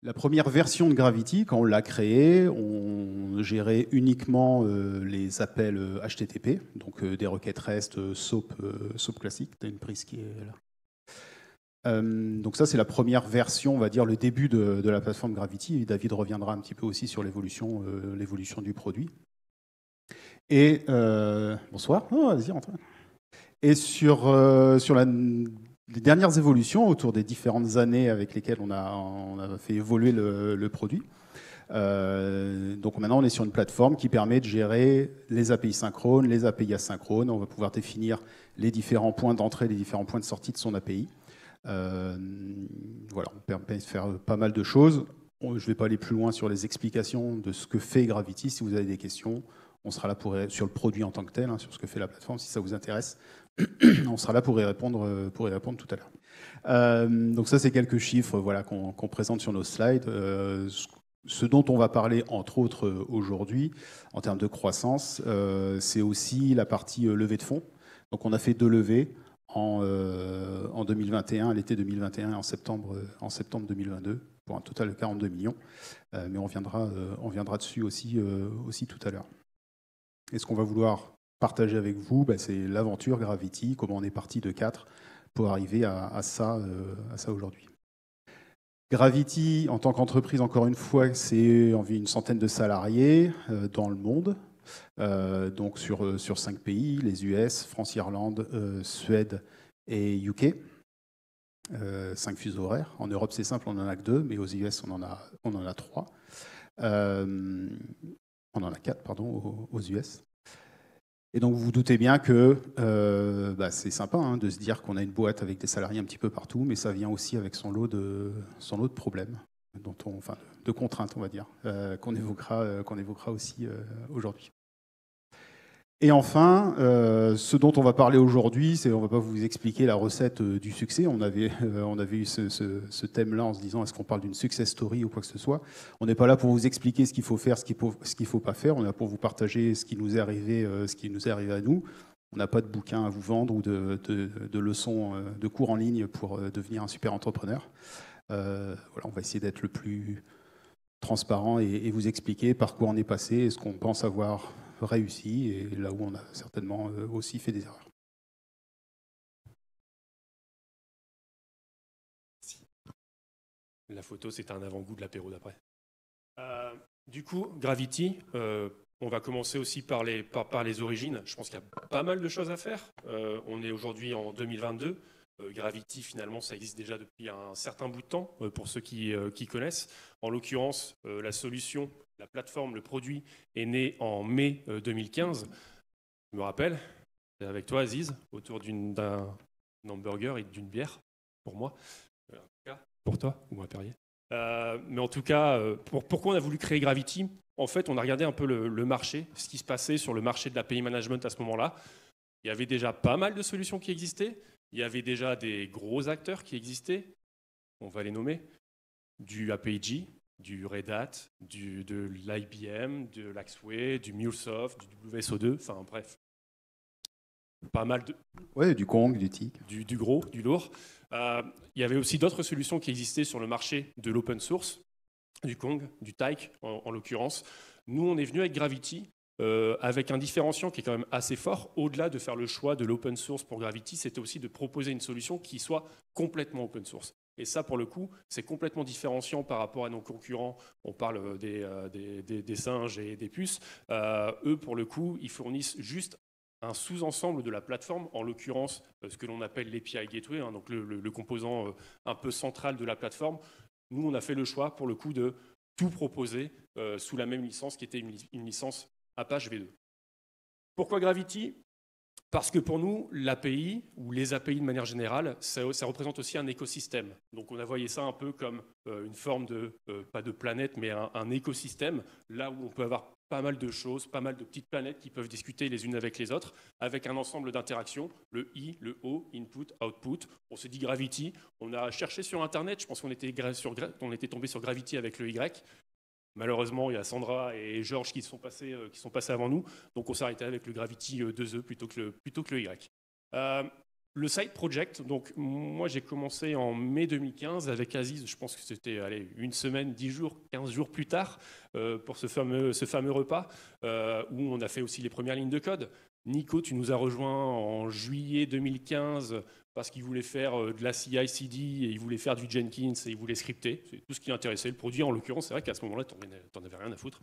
La première version de Gravity, quand on l'a créée, on gérait uniquement les appels HTTP, donc des requêtes REST, SOAP classique. Tu as une prise qui est là. Donc ça, c'est la première version, on va dire, le début de la plateforme Gravity. Et David reviendra un petit peu aussi sur l'évolution du produit. Et bonsoir. Oh, vas-y, rentre. Et sur les dernières évolutions autour des différentes années avec lesquelles on a fait évoluer le produit. Donc maintenant, on est sur une plateforme qui permet de gérer les API synchrones, les API asynchrones. On va pouvoir définir les différents points d'entrée, les différents points de sortie de son API. Voilà, on permet de faire pas mal de choses. Je ne vais pas aller plus loin sur les explications de ce que fait Gravity. Si vous avez des questions, on sera là sur le produit en tant que tel, sur ce que fait la plateforme, si ça vous intéresse. On sera là pour y répondre tout à l'heure. Donc ça, c'est quelques chiffres voilà, qu'on présente sur nos slides. Ce dont on va parler, entre autres, aujourd'hui, en termes de croissance, c'est aussi la partie levée de fonds. Donc on a fait 2 levées en 2021, à l'été 2021 et en septembre 2022, pour un total de 42 millions. Mais on viendra dessus aussi tout à l'heure. Et ce qu'on va vouloir partager avec vous, c'est l'aventure Gravity, comment on est parti de 4 pour arriver à ça aujourd'hui. Gravity, en tant qu'entreprise, encore une fois, c'est environ une centaine de salariés dans le monde, donc sur 5 pays, les US, France, Irlande, Suède et UK. 5 fuseaux horaires. En Europe, c'est simple, on n'en a que 2, mais aux US, on en a 3. On en a 4, pardon, aux US. Et donc, vous vous doutez bien que c'est sympa de se dire qu'on a une boîte avec des salariés un petit peu partout, mais ça vient aussi avec son lot de problèmes, de contraintes, on va dire, qu'on évoquera aussi aujourd'hui. Et enfin, ce dont on va parler aujourd'hui, on ne va pas vous expliquer la recette du succès. On avait eu ce thème-là en se disant est-ce qu'on parle d'une success story ou quoi que ce soit. On n'est pas là pour vous expliquer ce qu'il faut faire, ce qu'il ne faut pas faire. On est là pour vous partager ce qui nous est arrivé à nous. On n'a pas de bouquin à vous vendre ou de leçons, de cours en ligne pour devenir un super entrepreneur. Voilà, on va essayer d'être le plus transparent et vous expliquer par quoi on est passé et ce qu'on pense avoir réussi et là où on a certainement aussi fait des erreurs. La photo, c'est un avant-goût de l'apéro d'après. Du coup, Gravity, on va commencer aussi par les origines. Je pense qu'il y a pas mal de choses à faire. On est aujourd'hui en 2022. Gravity, finalement, ça existe déjà depuis un certain bout de temps, pour ceux qui connaissent. En l'occurrence, la solution, la plateforme, le produit est né en mai 2015. Je me rappelle, c'est avec toi, Aziz, autour d'un hamburger et d'une bière, pour moi. En tout cas, pour toi, ou un Perrier. Mais en tout cas, pourquoi on a voulu créer Gravity? En fait, on a regardé un peu le marché, ce qui se passait sur le marché de l'API management à ce moment-là. Il y avait déjà pas mal de solutions qui existaient. Il y avait déjà des gros acteurs qui existaient. On va les nommer. Du APIG, du Red Hat, de l'IBM, de l'Axway, du MuleSoft, du WSO2, enfin bref. Pas mal de... Ouais, du Kong, du TIC. Du gros, du lourd. Il y avait aussi d'autres solutions qui existaient sur le marché de l'open source, du Kong, du Tyke en l'occurrence. Nous, on est venu avec Gravity, avec un différenciant qui est quand même assez fort. Au-delà de faire le choix de l'open source pour Gravity, c'était aussi de proposer une solution qui soit complètement open source. Et ça, pour le coup, c'est complètement différenciant par rapport à nos concurrents. On parle des singes et des puces. Eux, pour le coup, ils fournissent juste un sous-ensemble de la plateforme, en l'occurrence ce que l'on appelle l'API Gateway, donc le composant un peu central de la plateforme. Nous, on a fait le choix, pour le coup, de tout proposer sous la même licence qui était une licence Apache V2. Pourquoi Gravity ? Parce que pour nous, l'API, ou les API de manière générale, ça représente aussi un écosystème. Donc on a voyé ça un peu comme une forme de, pas de planète, mais un écosystème, là où on peut avoir pas mal de choses, pas mal de petites planètes qui peuvent discuter les unes avec les autres, avec un ensemble d'interactions, le I, le O, input, output. On se dit Gravity, on a cherché sur Internet, je pense qu'on était tombé sur Gravity avec le Y. Malheureusement, il y a Sandra et Georges qui sont passés avant nous, donc on s'est arrêté avec le Gravity 2E plutôt que le Y. Le side project, donc moi j'ai commencé en mai 2015 avec Aziz, je pense que c'était une semaine, 10 jours, 15 jours plus tard pour ce fameux repas où on a fait aussi les premières lignes de code. Nico, tu nous as rejoint en juillet 2015 parce qu'il voulait faire de la CI/CD et il voulait faire du Jenkins et il voulait scripter. C'est tout ce qui intéressait le produit. En l'occurrence, c'est vrai qu'à ce moment-là, t'en avais rien à foutre.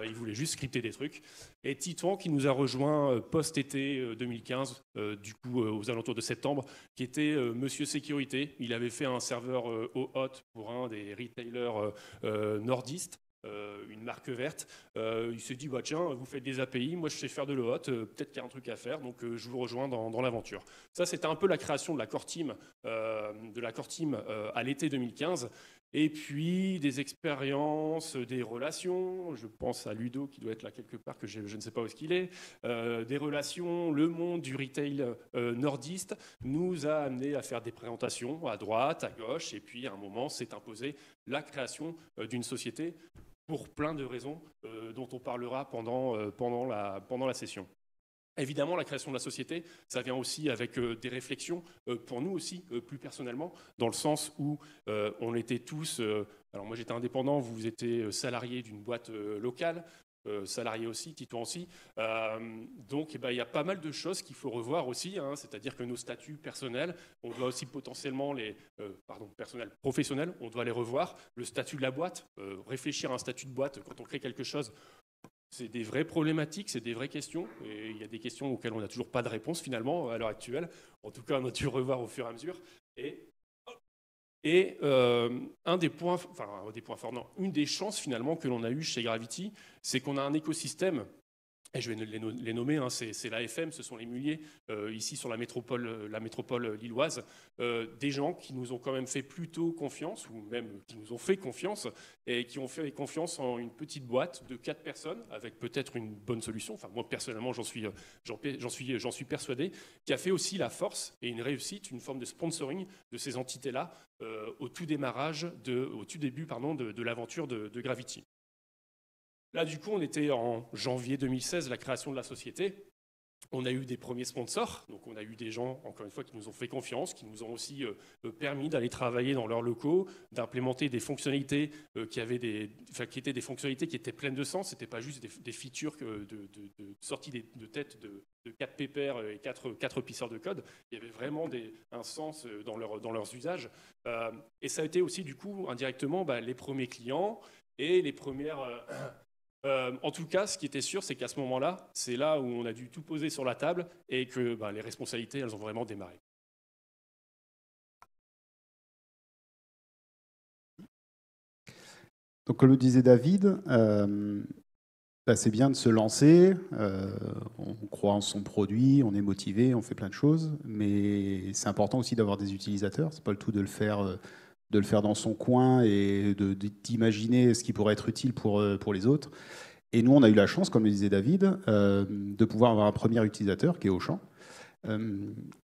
Il voulait juste scripter des trucs. Et Titouan qui nous a rejoint post-été 2015, du coup aux alentours de septembre, qui était Monsieur Sécurité. Il avait fait un serveur OAuth pour un des retailers nordistes. Une marque verte, il s'est dit bah, tiens, vous faites des API, moi je sais faire de l'OAuth, peut-être qu'il y a un truc à faire, donc je vous rejoins dans l'aventure. Ça, c'était un peu la création de la Core Team, à l'été 2015. Et puis des expériences, des relations, je pense à Ludo qui doit être là quelque part, que je ne sais pas où est-ce qu'il est, des relations, le monde du retail nordiste nous a amené à faire des présentations à droite, à gauche, et puis à un moment s'est imposée la création d'une société pour plein de raisons dont on parlera pendant la session. Évidemment, la création de la société, ça vient aussi avec des réflexions, pour nous aussi, plus personnellement, dans le sens où on était tous... alors moi j'étais indépendant, vous étiez salarié d'une boîte locale, salarié aussi, Titouan aussi. Donc il y a pas mal de choses qu'il faut revoir aussi, hein, c'est-à-dire que nos statuts personnels, on doit aussi potentiellement personnels, professionnels, on doit les revoir. Le statut de la boîte, réfléchir à un statut de boîte quand on crée quelque chose, c'est des vraies problématiques, c'est des vraies questions. Et il y a des questions auxquelles on n'a toujours pas de réponse finalement à l'heure actuelle. En tout cas, on a dû revoir au fur et à mesure. Une des chances finalement que l'on a eu chez Gravity, c'est qu'on a un écosystème. Et je vais les nommer, hein, c'est l'AFM, ce sont les muliers, ici sur la métropole lilloise, des gens qui nous ont quand même fait plutôt confiance, ou même qui nous ont fait confiance, et qui ont fait confiance en une petite boîte de 4 personnes, avec peut-être une bonne solution, enfin moi personnellement j'en suis persuadé, qui a fait aussi la force et une réussite, une forme de sponsoring de ces entités-là au tout début de l'aventure de Gravity. Là, du coup, on était en janvier 2016, la création de la société. On a eu des premiers sponsors, donc on a eu des gens, encore une fois, qui nous ont fait confiance, qui nous ont aussi permis d'aller travailler dans leurs locaux, d'implémenter des fonctionnalités qui étaient des fonctionnalités qui étaient pleines de sens. C'était pas juste des features sorties de tête de 4 pépères et 4 pisseurs de code. Il y avait vraiment un sens dans leurs usages. Et ça a été aussi, du coup, indirectement, les premiers clients et les premières... en tout cas, ce qui était sûr, c'est qu'à ce moment-là, c'est là où on a dû tout poser sur la table et que les responsabilités, elles ont vraiment démarré. Donc, comme le disait David, c'est bien de se lancer, on croit en son produit, on est motivé, on fait plein de choses, mais c'est important aussi d'avoir des utilisateurs. C'est pas le tout de le faire dans son coin et d'imaginer ce qui pourrait être utile pour les autres. Et nous, on a eu la chance, comme le disait David, de pouvoir avoir un premier utilisateur, qui est Auchan,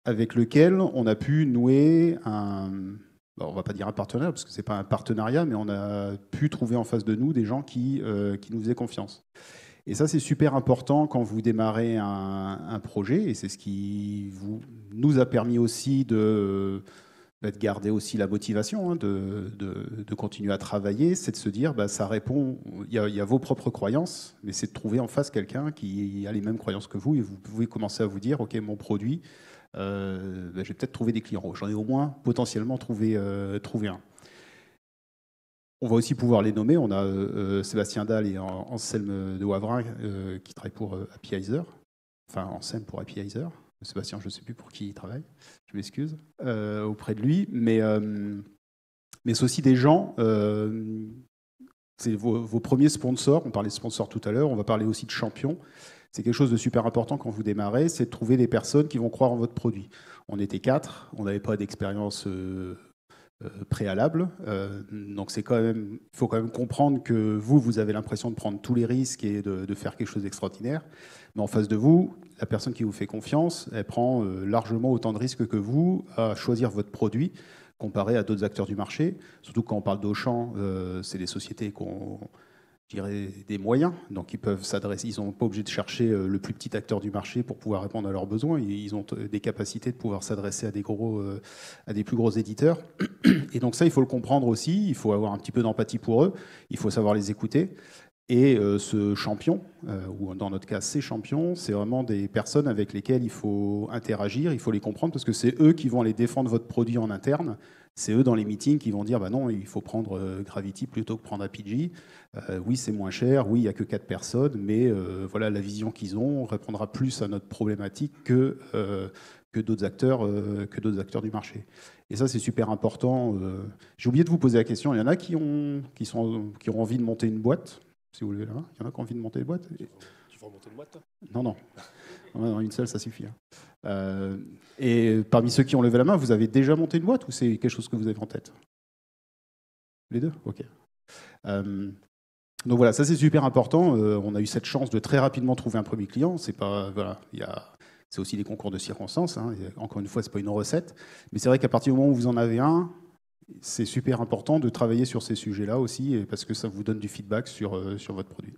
avec lequel on a pu nouer on ne va pas dire un partenariat, parce que ce n'est pas un partenariat, mais on a pu trouver en face de nous des gens qui nous faisaient confiance. Et ça, c'est super important quand vous démarrez un projet, et c'est ce qui nous a permis aussi de garder aussi la motivation, hein, de continuer à travailler, c'est de se dire, ça répond, il y a vos propres croyances, mais c'est de trouver en face quelqu'un qui a les mêmes croyances que vous, et vous pouvez commencer à vous dire, ok, mon produit, je vais peut-être trouver des clients. J'en ai au moins potentiellement trouvé un. On va aussi pouvoir les nommer. On a Sébastien Dalle et Anselme de Wavrin qui travaillent pour Appyizer, enfin Anselme pour Appyizer. Sébastien, je ne sais plus pour qui il travaille, je m'excuse, auprès de lui. Mais c'est aussi des gens, c'est vos premiers sponsors. On parlait de sponsors tout à l'heure, on va parler aussi de champions. C'est quelque chose de super important quand vous démarrez, c'est de trouver des personnes qui vont croire en votre produit. On était 4, on n'avait pas d'expérience préalable. Donc il faut quand même comprendre que vous avez l'impression de prendre tous les risques et de faire quelque chose d'extraordinaire. Mais en face de vous, la personne qui vous fait confiance, elle prend largement autant de risques que vous à choisir votre produit comparé à d'autres acteurs du marché. Surtout quand on parle d'Auchan, c'est des sociétés je dirais, des moyens. Donc ils peuvent s'adresser, ils sont pas obligés de chercher le plus petit acteur du marché pour pouvoir répondre à leurs besoins. Ils ont des capacités de pouvoir s'adresser à des plus gros éditeurs. Et donc ça, il faut le comprendre aussi. Il faut avoir un petit peu d'empathie pour eux. Il faut savoir les écouter. Et ce champion, ou dans notre cas ces champions, c'est vraiment des personnes avec lesquelles il faut interagir, il faut les comprendre, parce que c'est eux qui vont aller défendre votre produit en interne. C'est eux dans les meetings qui vont dire bah non, il faut prendre Gravity plutôt que prendre Apigee. Oui, c'est moins cher, oui, il n'y a que 4 personnes, mais voilà, la vision qu'ils ont répondra plus à notre problématique que d'autres acteurs du marché. Et ça, c'est super important. J'ai oublié de vous poser la question, il y en a qui ont envie de monter une boîte, si vous voulez, là. Il y en a qui ont envie de monter une boîte. Tu veux monter une boîte, toi ? Non. Une seule, ça suffit. Et parmi ceux qui ont levé la main, vous avez déjà monté une boîte ou c'est quelque chose que vous avez en tête ? Les deux ? Ok. Donc voilà, ça c'est super important. On a eu cette chance de très rapidement trouver un premier client. C'est pas, voilà, c'est aussi des concours de circonstances. Hein. Encore une fois, c'est pas une recette. Mais c'est vrai qu'à partir du moment où vous en avez un, c'est super important de travailler sur ces sujets-là aussi, parce que ça vous donne du feedback sur votre produit.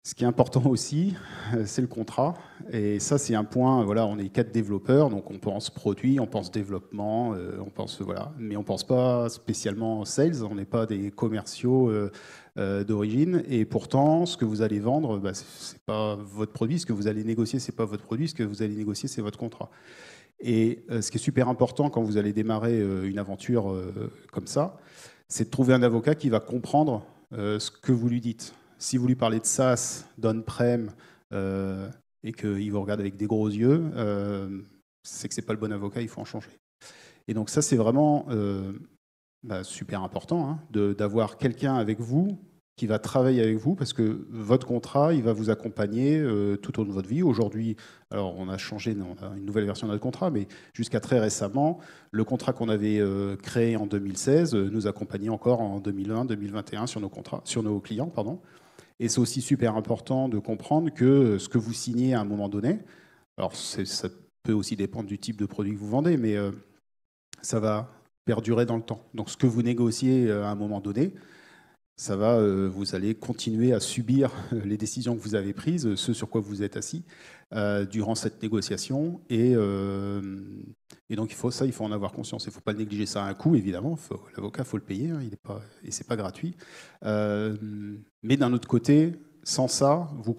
Ce qui est important aussi, c'est le contrat. Et ça, c'est un point, voilà, on est 4 développeurs, donc on pense produit, on pense développement, on pense, voilà, mais on ne pense pas spécialement sales, on n'est pas des commerciaux d'origine. Et pourtant, ce que vous allez vendre, bah, ce n'est pas votre produit, ce que vous allez négocier, ce n'est pas votre produit, ce que vous allez négocier, c'est votre contrat. Et ce qui est super important quand vous allez démarrer une aventure comme ça, c'est de trouver un avocat qui va comprendre ce que vous lui dites. Si vous lui parlez de SaaS, d'on-prem, et qu'il vous regarde avec des gros yeux, c'est que ce n'est pas le bon avocat, il faut en changer. Et donc ça, c'est vraiment super important, hein, d'avoir quelqu'un avec vous qui va travailler avec vous, parce que votre contrat, il va vous accompagner tout au long de votre vie. Aujourd'hui, alors on a changé, on a une nouvelle version de notre contrat, mais jusqu'à très récemment, le contrat qu'on avait créé en 2016 nous accompagnait encore en 2020, 2021 sur nos clients, pardon. Et c'est aussi super important de comprendre que ce que vous signez à un moment donné, alors ça peut aussi dépendre du type de produit que vous vendez, mais ça va perdurer dans le temps. Donc ce que vous négociez à un moment donné, ça va, vous allez continuer à subir les décisions que vous avez prises, ce sur quoi vous êtes assis durant cette négociation. Et donc il faut en avoir conscience. Il ne faut pas négliger ça à un coût, évidemment. L'avocat, il faut le payer, hein, et ce n'est pas gratuit. Mais d'un autre côté, sans ça, vous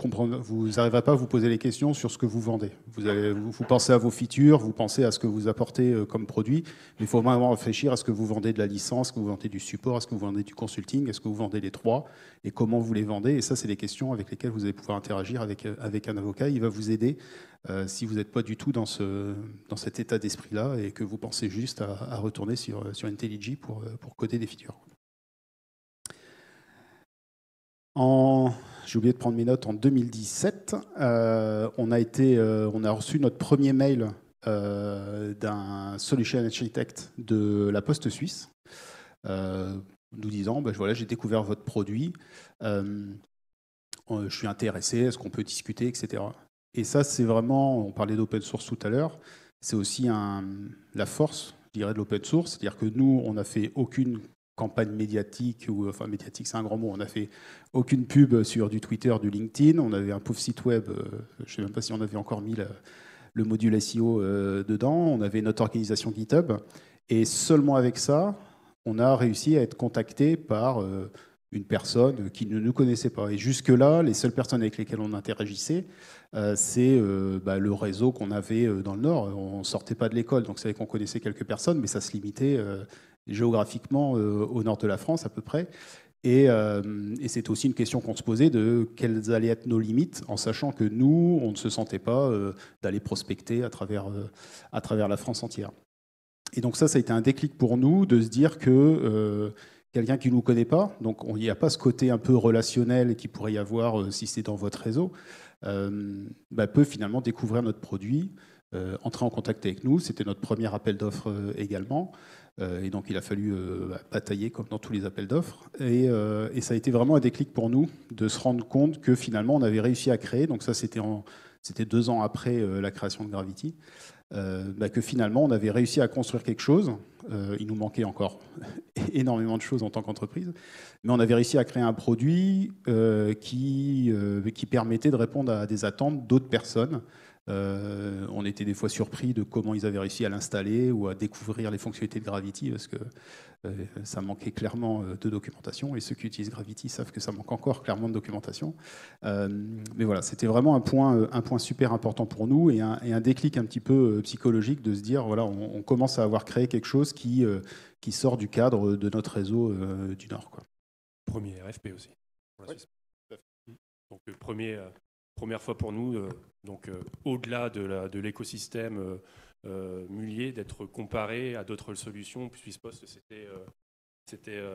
n'arriverez pas à vous poser les questions sur ce que vous vendez. Vous pensez à vos features, vous pensez à ce que vous apportez comme produit, mais il faut vraiment réfléchir à ce que vous vendez de la licence, est-ce que vous vendez du support, est-ce que vous vendez du consulting, est-ce que vous vendez les trois, et comment vous les vendez. Et ça, c'est des questions avec lesquelles vous allez pouvoir interagir avec un avocat. Il va vous aider si vous n'êtes pas du tout dans cet état d'esprit-là et que vous pensez juste à retourner sur IntelliJ pour coder des features. J'ai oublié de prendre mes notes. En 2017, on a reçu notre premier mail d'un solution architect de la Poste suisse, nous disant voilà, j'ai découvert votre produit, je suis intéressé, est-ce qu'on peut discuter, etc. Et ça, c'est vraiment, on parlait d'open source tout à l'heure, c'est aussi la force, je dirais, de l'open source, c'est-à-dire que nous, on n'a fait aucune campagne médiatique, enfin médiatique c'est un grand mot, on n'a fait aucune pub sur du Twitter, du LinkedIn, on avait un pauvre site web, je ne sais même pas si on avait encore mis le module SEO dedans, on avait notre organisation GitHub, et seulement avec ça, on a réussi à être contacté par une personne qui ne nous connaissait pas. Et jusque-là, les seules personnes avec lesquelles on interagissait, c'est le réseau qu'on avait dans le Nord. On ne sortait pas de l'école, donc c'est vrai qu'on connaissait quelques personnes, mais ça se limitait géographiquement au nord de la France à peu près. Et c'est aussi une question qu'on se posait de quelles allaient être nos limites, en sachant que nous, on ne se sentait pas d'aller prospecter à travers la France entière. Et donc ça a été un déclic pour nous de se dire que quelqu'un qui ne nous connaît pas, donc il n'y a pas ce côté un peu relationnel qu'il pourrait y avoir si c'est dans votre réseau, peut finalement découvrir notre produit, entrer en contact avec nous. C'était notre premier appel d'offres également. Et donc il a fallu batailler comme dans tous les appels d'offres. Et ça a été vraiment un déclic pour nous de se rendre compte que finalement on avait réussi à créer, donc ça c'était 2 ans après la création de Gravity, que finalement on avait réussi à construire quelque chose Il nous manquait encore énormément de choses en tant qu'entreprise. Mais on avait réussi à créer un produit qui permettait de répondre à des attentes d'autres personnes. On était des fois surpris de comment ils avaient réussi à l'installer ou à découvrir les fonctionnalités de Gravity, parce que ça manquait clairement de documentation, et ceux qui utilisent Gravity savent que ça manque encore clairement de documentation. Mais voilà, c'était vraiment un point super important pour nous, et un déclic un petit peu psychologique de se dire, voilà, on commence à avoir créé quelque chose qui sort du cadre de notre réseau du Nord, quoi. Premier RFP aussi. Oui. Donc, première fois pour nous, au-delà de l'écosystème Mullier, d'être comparé à d'autres solutions. Puis SwissPost, c'était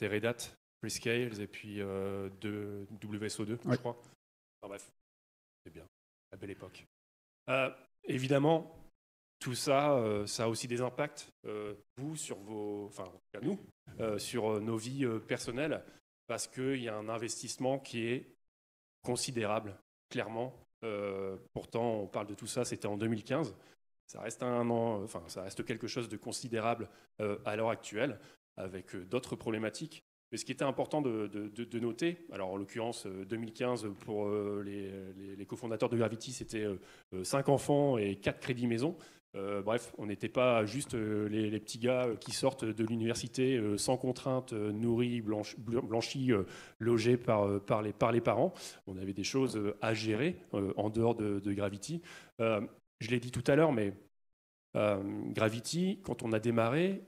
Red Hat, Prescales et puis WSO2, Ouais. je crois. Enfin, bref, c'est bien, la belle époque. Évidemment, tout ça, ça a aussi des impacts, vous, sur enfin, en tout cas nous, sur nos vies personnelles, parce qu'il y a un investissement qui est considérable, clairement. Pourtant, on parle de tout ça, c'était en 2015. Ça reste ça reste quelque chose de considérable à l'heure actuelle, avec d'autres problématiques. Mais ce qui était important de noter, alors en l'occurrence 2015 pour les cofondateurs de Gravity, c'était 5 enfants et 4 crédits maison. Bref, on n'était pas juste les petits gars qui sortent de l'université sans contrainte, nourris, blanchis, logés par les parents. On avait des choses à gérer en dehors de Gravity. Je l'ai dit tout à l'heure, mais Gravity, quand on a démarré,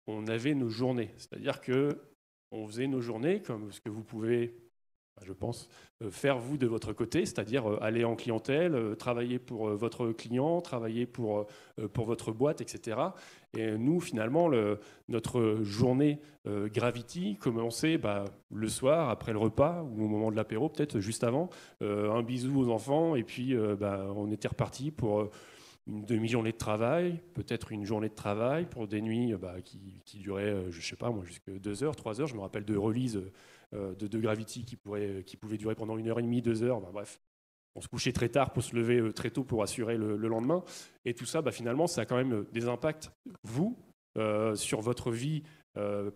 on avait nos journées. C'est-à-dire qu'on faisait nos journées comme ce que vous pouvez, je pense, faire vous de votre côté, c'est-à-dire aller en clientèle, travailler pour votre client, travailler pour votre boîte, etc. Et nous, finalement, notre journée Gravity commençait le soir, après le repas, ou au moment de l'apéro, peut-être juste avant, un bisou aux enfants, et puis on était reparti pour une demi-journée de travail, peut-être une journée de travail pour des nuits qui duraient, je ne sais pas moi, jusqu'à 2 heures, 3 heures. Je me rappelle de release de Gravity qui pouvait durer pendant 1h30, 2 heures. Bref, on se couchait très tard pour se lever très tôt pour assurer le lendemain. Et tout ça, finalement, ça a quand même des impacts, vous, sur votre vie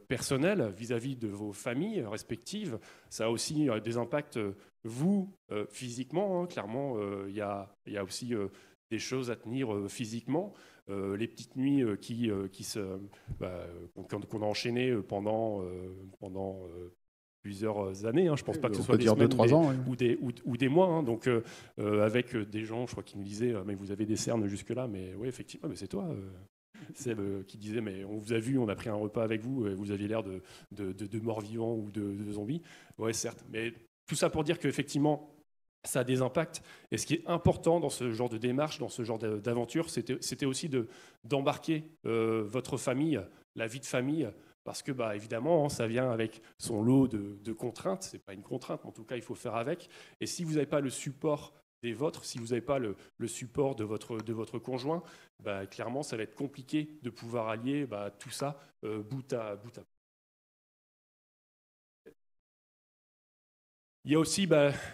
personnelle vis-à-vis de vos familles respectives. Ça a aussi des impacts, vous, physiquement. Hein. Clairement, il y a aussi des choses à tenir physiquement. Les petites nuits qu'on a enchaînées pendant plusieurs années. Hein. Je ne pense pas que ce soit des semaines 2-3 ans, ou des mois. Hein. Donc, avec des gens, je crois, qui nous disaient mais vous avez des cernes jusque-là. Mais oui, effectivement, mais c'est toi. Seb qui disait mais on vous a vu, on a pris un repas avec vous, et vous aviez l'air de morts-vivants ou de zombies. Ouais, certes. Mais tout ça pour dire qu'effectivement, ça a des impacts. Et ce qui est important dans ce genre de démarche, dans ce genre d'aventure, c'était aussi d'embarquer votre famille, la vie de famille, parce que évidemment, ça vient avec son lot de contraintes. C'est pas une contrainte, mais en tout cas, il faut faire avec. Et si vous n'avez pas le support des vôtres, si vous n'avez pas le support de votre conjoint, clairement, ça va être compliqué de pouvoir allier tout ça bout à bout. Il y a aussi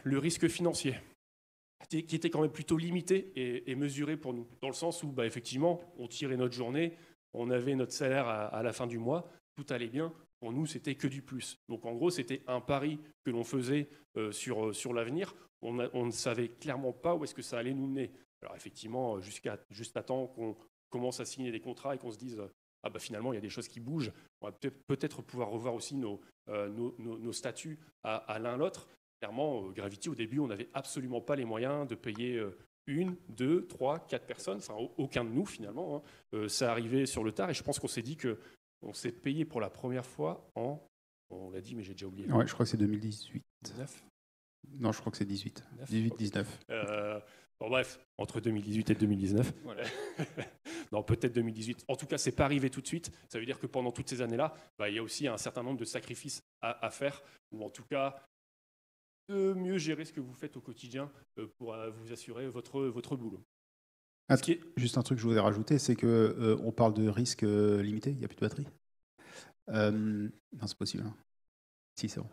le risque financier, qui était quand même plutôt limité et mesuré pour nous, dans le sens où effectivement, on tirait notre journée, on avait notre salaire à la fin du mois, tout allait bien. Pour nous, c'était que du plus. Donc en gros, c'était un pari que l'on faisait sur l'avenir. On ne savait clairement pas où est-ce que ça allait nous mener. Alors effectivement, juste à temps qu'on commence à signer des contrats et qu'on se dise finalement, il y a des choses qui bougent. On va peut-être pouvoir revoir aussi nos statuts à l'un l'autre. Clairement, Gravity, au début, on n'avait absolument pas les moyens de payer 1, 2, 3, 4 personnes. Enfin, aucun de nous, finalement. Hein. Ça arrivait sur le tard et je pense qu'on s'est dit qu'on s'est payé pour la première fois on l'a dit, mais j'ai déjà oublié. Ouais, je crois que c'est 2018. 19 Non, je crois que c'est 18. 18-19. Bref, entre 2018 et 2019. Voilà. Non, peut-être 2018. En tout cas, c'est pas arrivé tout de suite. Ça veut dire que pendant toutes ces années-là, il y a aussi un certain nombre de sacrifices à faire, ou en tout cas, de mieux gérer ce que vous faites au quotidien pour vous assurer votre boulot. Juste un truc que je voudrais rajouter, c'est qu'on parle de risque limité, il n'y a plus de batterie. Non, c'est possible. Hein. Si, c'est bon.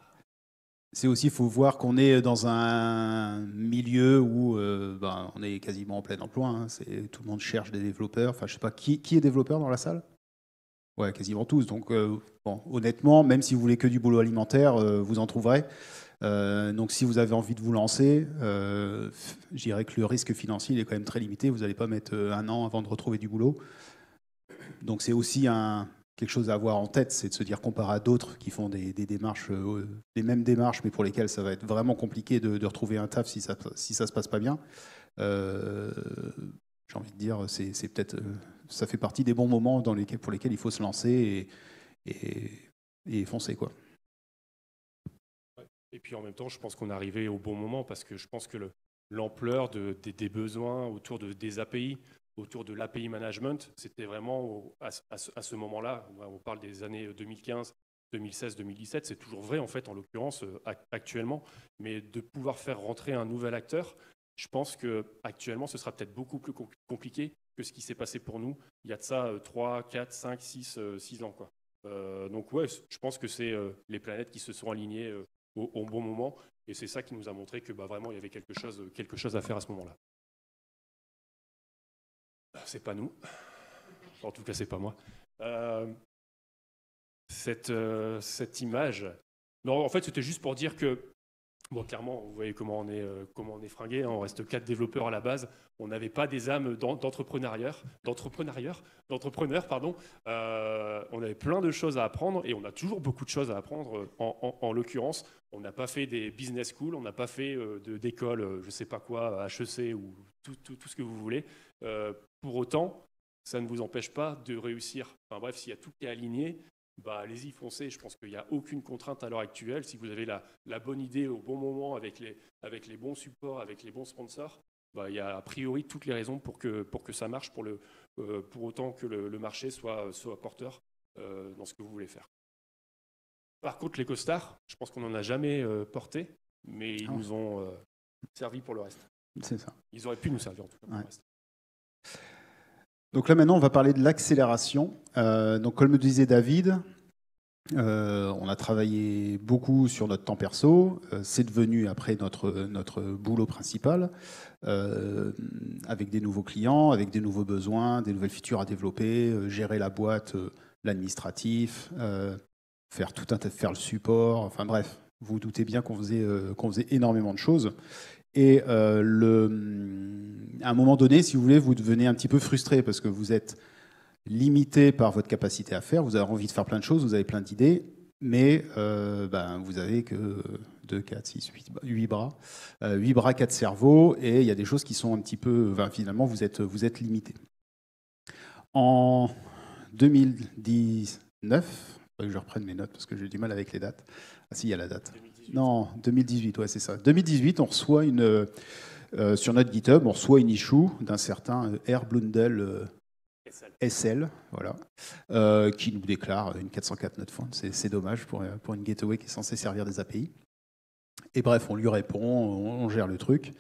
C'est aussi, il faut voir qu'on est dans un milieu où on est quasiment en plein emploi. Hein. Tout le monde cherche des développeurs. Enfin, je sais pas, qui est développeur dans la salle? Ouais, quasiment tous. Donc, bon, honnêtement, même si vous voulez que du boulot alimentaire, vous en trouverez. Donc, si vous avez envie de vous lancer, je dirais que le risque financier il est quand même très limité. Vous n'allez pas mettre un an avant de retrouver du boulot. Donc, c'est aussi quelque chose à avoir en tête, c'est de se dire comparé à d'autres qui font des démarches, les mêmes démarches, mais pour lesquelles ça va être vraiment compliqué de retrouver un taf si ça se passe pas bien. Euh, j'ai envie de dire, c'est peut-être, ça fait partie des bons moments pour lesquels il faut se lancer et foncer, quoi. Et puis en même temps, je pense qu'on est arrivé au bon moment parce que je pense que l'ampleur des besoins autour des API, autour de l'API management, c'était vraiment à ce moment-là, on parle des années 2015, 2016, 2017, c'est toujours vrai en fait en l'occurrence actuellement, mais de pouvoir faire rentrer un nouvel acteur, je pense qu'actuellement ce sera peut-être beaucoup plus compliqué que ce qui s'est passé pour nous il y a de ça 3, 4, 5, 6 ans, quoi. Donc ouais, je pense que c'est les planètes qui se sont alignées au bon moment. Et c'est ça qui nous a montré que vraiment, il y avait quelque chose à faire à ce moment-là. C'est pas nous. En tout cas, c'est pas moi. Cette image. Non, en fait, c'était juste pour dire que, bon, clairement, vous voyez comment on est fringué. Hein, on reste 4 développeurs à la base. On n'avait pas des âmes d'entrepreneurs, pardon. On avait plein de choses à apprendre et on a toujours beaucoup de choses à apprendre. En l'occurrence, on n'a pas fait des business schools, on n'a pas fait d'école, je ne sais pas quoi, HEC ou tout ce que vous voulez. Pour autant, ça ne vous empêche pas de réussir. Enfin bref, s'il y a tout qui est aligné, allez-y, foncez. Je pense qu'il n'y a aucune contrainte à l'heure actuelle. Si vous avez la bonne idée au bon moment, avec les bons supports, avec les bons sponsors, il y a a priori toutes les raisons pour que ça marche, pour autant que le marché soit porteur dans ce que vous voulez faire. Par contre, les costards, je pense qu'on n'en a jamais porté, mais ils nous ont servi pour le reste. C'est ça. Ils auraient pu nous servir en tout cas pour le reste. Donc là maintenant, on va parler de l'accélération. Donc comme le disait David, on a travaillé beaucoup sur notre temps perso. C'est devenu après notre boulot principal, avec des nouveaux clients, avec des nouveaux besoins, des nouvelles features à développer, gérer la boîte, l'administratif, faire le support. Enfin bref, vous vous doutez bien qu'on faisait énormément de choses. Et à un moment donné, si vous voulez, vous devenez un petit peu frustré parce que vous êtes limité par votre capacité à faire. Vous avez envie de faire plein de choses, vous avez plein d'idées, mais vous avez que 2, 4, 6, 8 bras. 8 bras, 4 cerveaux, et il y a des choses qui sont un petit peu... finalement, vous êtes limité. En 2019, que je reprenne mes notes parce que j'ai du mal avec les dates. Ah si, il y a la date. 2018. Non, 2018, ouais, c'est ça. 2018, on reçoit sur notre GitHub, on reçoit une issue d'un certain R. Blundell SL, voilà, qui nous déclare une 404 note font. C'est dommage pour une gateway qui est censée servir des API. Et bref, on lui répond, on gère le truc.